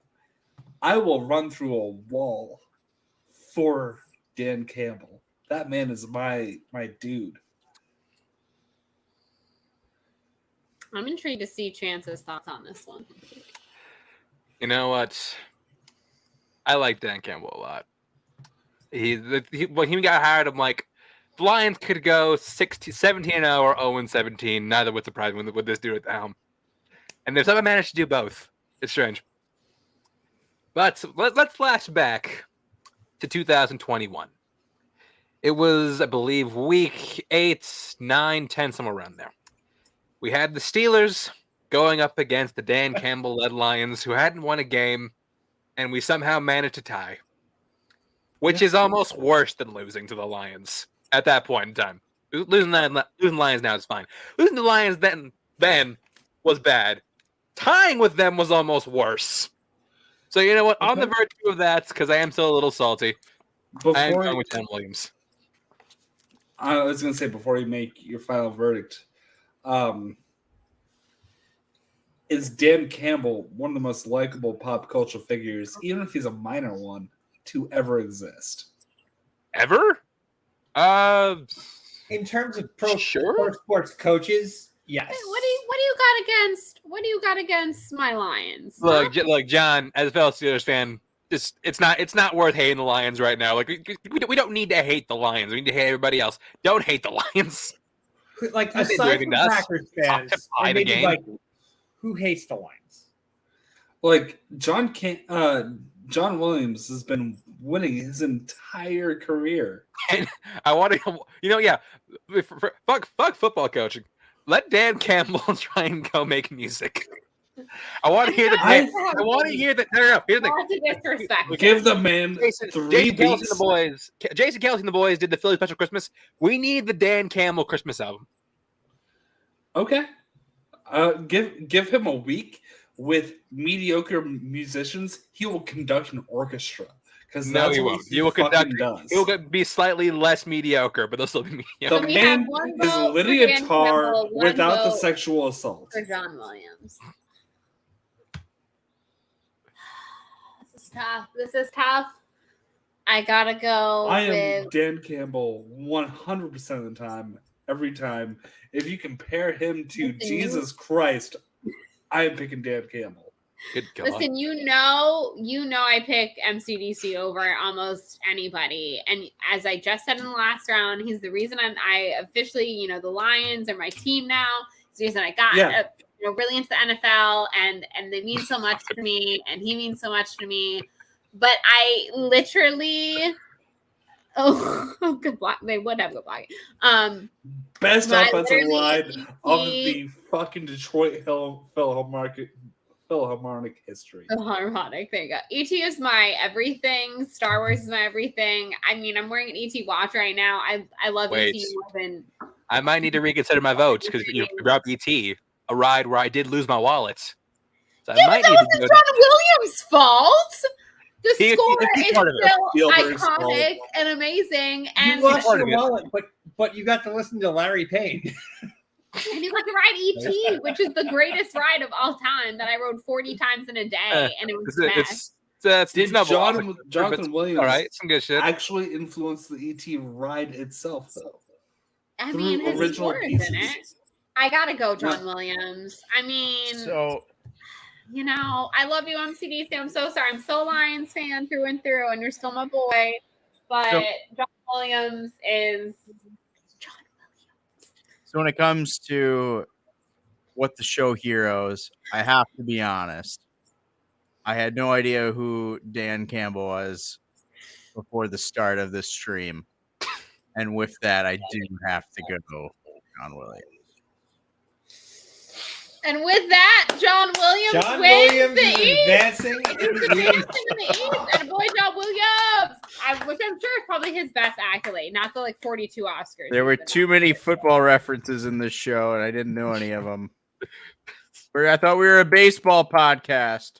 I will run through a wall for Dan Campbell. That man is my dude. I'm intrigued to see Chance's thoughts on this one. You know what? I like Dan Campbell a lot. When he got hired, I'm like, the Lions could go 17-0 or 0-17. Neither would surprise me with this dude at the helm. And they've somehow managed to do both. It's strange. But let's flash back to 2021. It was, I believe, week 8, 9, 10, somewhere around there. We had the Steelers going up against the Dan Campbell-led Lions, who hadn't won a game, and we somehow managed to tie, which is almost worse than losing to the Lions at that point in time. Losing Lions now is fine. Losing to the Lions then was bad. Tying with them was almost worse. So you know what? On the virtue of that, because I am still a little salty, I am going with Dan Williams. I was going to say, before you make your final verdict, is Dan Campbell one of the most likable pop culture figures, even if he's a minor one, to ever exist? Ever? In terms of pro Sure. sports coaches, yes. What do you got against my Lions? Look, John, as a fellow Steelers fan, it's not worth hating the Lions right now. Like we don't need to hate the Lions. We need to hate everybody else. Don't hate the Lions. Like They didn't do aside anything from to us. Packers fans, To buy and the maybe game. like who hates the Lions? John Williams has been winning his entire career. And I want to, fuck football coaching. Let Dan Campbell try and go make music. I want to hear the. I want to hear that. No. Here's the Lots of disrespect. give the man Jason 3 Kelsey and weeks. the boys. Jason Kelsey and the boys did the Philly Special Christmas. We need the Dan Campbell Christmas album. Okay. Give him a week with mediocre musicians. He will conduct an orchestra because No, that's he what won't. he He will fucking conduct. does. He will be slightly less mediocre, but they'll still be mediocre. The we have man one is vote for Lydia Dan Tarr Campbell, one without the vote sexual assault. for John Williams. This is tough. I gotta go I am with Dan Campbell 100% of the time, every time. If you compare him to Jesus Christ, I am picking Dan Campbell. Good God. Listen, you know I pick MCDC over almost anybody. And as I just said in the last round, he's the reason I officially, the Lions are my team now. It's the reason I got really into the NFL and they mean so much to me and he means so much to me. But I literally good block. They would have good block. Best but offensive literally, line of the fucking Detroit Philharmonic history. Philharmonic, there you go. ET is my everything. Star Wars is my everything. I mean, I'm wearing an ET watch right now. I love Wait. ET more than. I might need to reconsider my votes because you brought up ET, a ride where I did lose my wallet. So Yeah, I might but that need to wasn't go. John Williams' fault. The He- score he's is part of it. still Spielberg's iconic and amazing, and You lost part your of it. wallet, but you got to listen to Larry Payne. and you got to ride ET, which is the greatest ride of all time that I rode 40 times in a day, and it was the best. Did no Jonathan Williams all right, some good shit. actually influence the ET ride itself, though? I through mean, his original score is in pieces. it. I gotta go, John Williams. I mean, So I love you, MCDC. I'm so sorry. I'm so Lions fan through and through, and you're still my boy. But John Williams is John Williams. So when it comes to what the show heroes, I have to be honest. I had no idea who Dan Campbell was before the start of this stream. And with that, I do have to go John Williams. And with that, John Williams John wins Williams the is East. advancing He's in the advancing East. in the East, and boy, John Williams, which I'm sure is probably his best accolade, not the 42 Oscars. There were too many football references in this show, and I didn't know any of them. I thought we were a baseball podcast.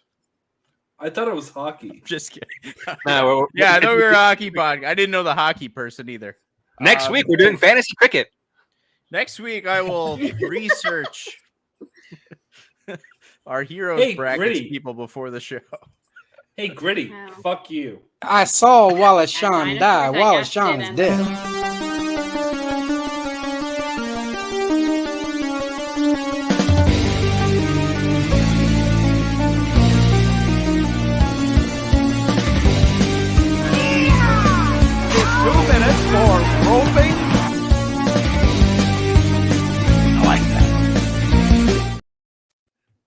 I thought it was hockey. Just kidding. No, Yeah, I thought we were a hockey podcast. I didn't know the hockey person either. Next week we're doing fantasy cricket. Next week I will research our heroes brackets Gritty. people before the show. Hey, Gritty, Wow. fuck you. I saw Wallace And Shawn Dinosaurs, die. I Wallace guess, Shawn is didn't. dead.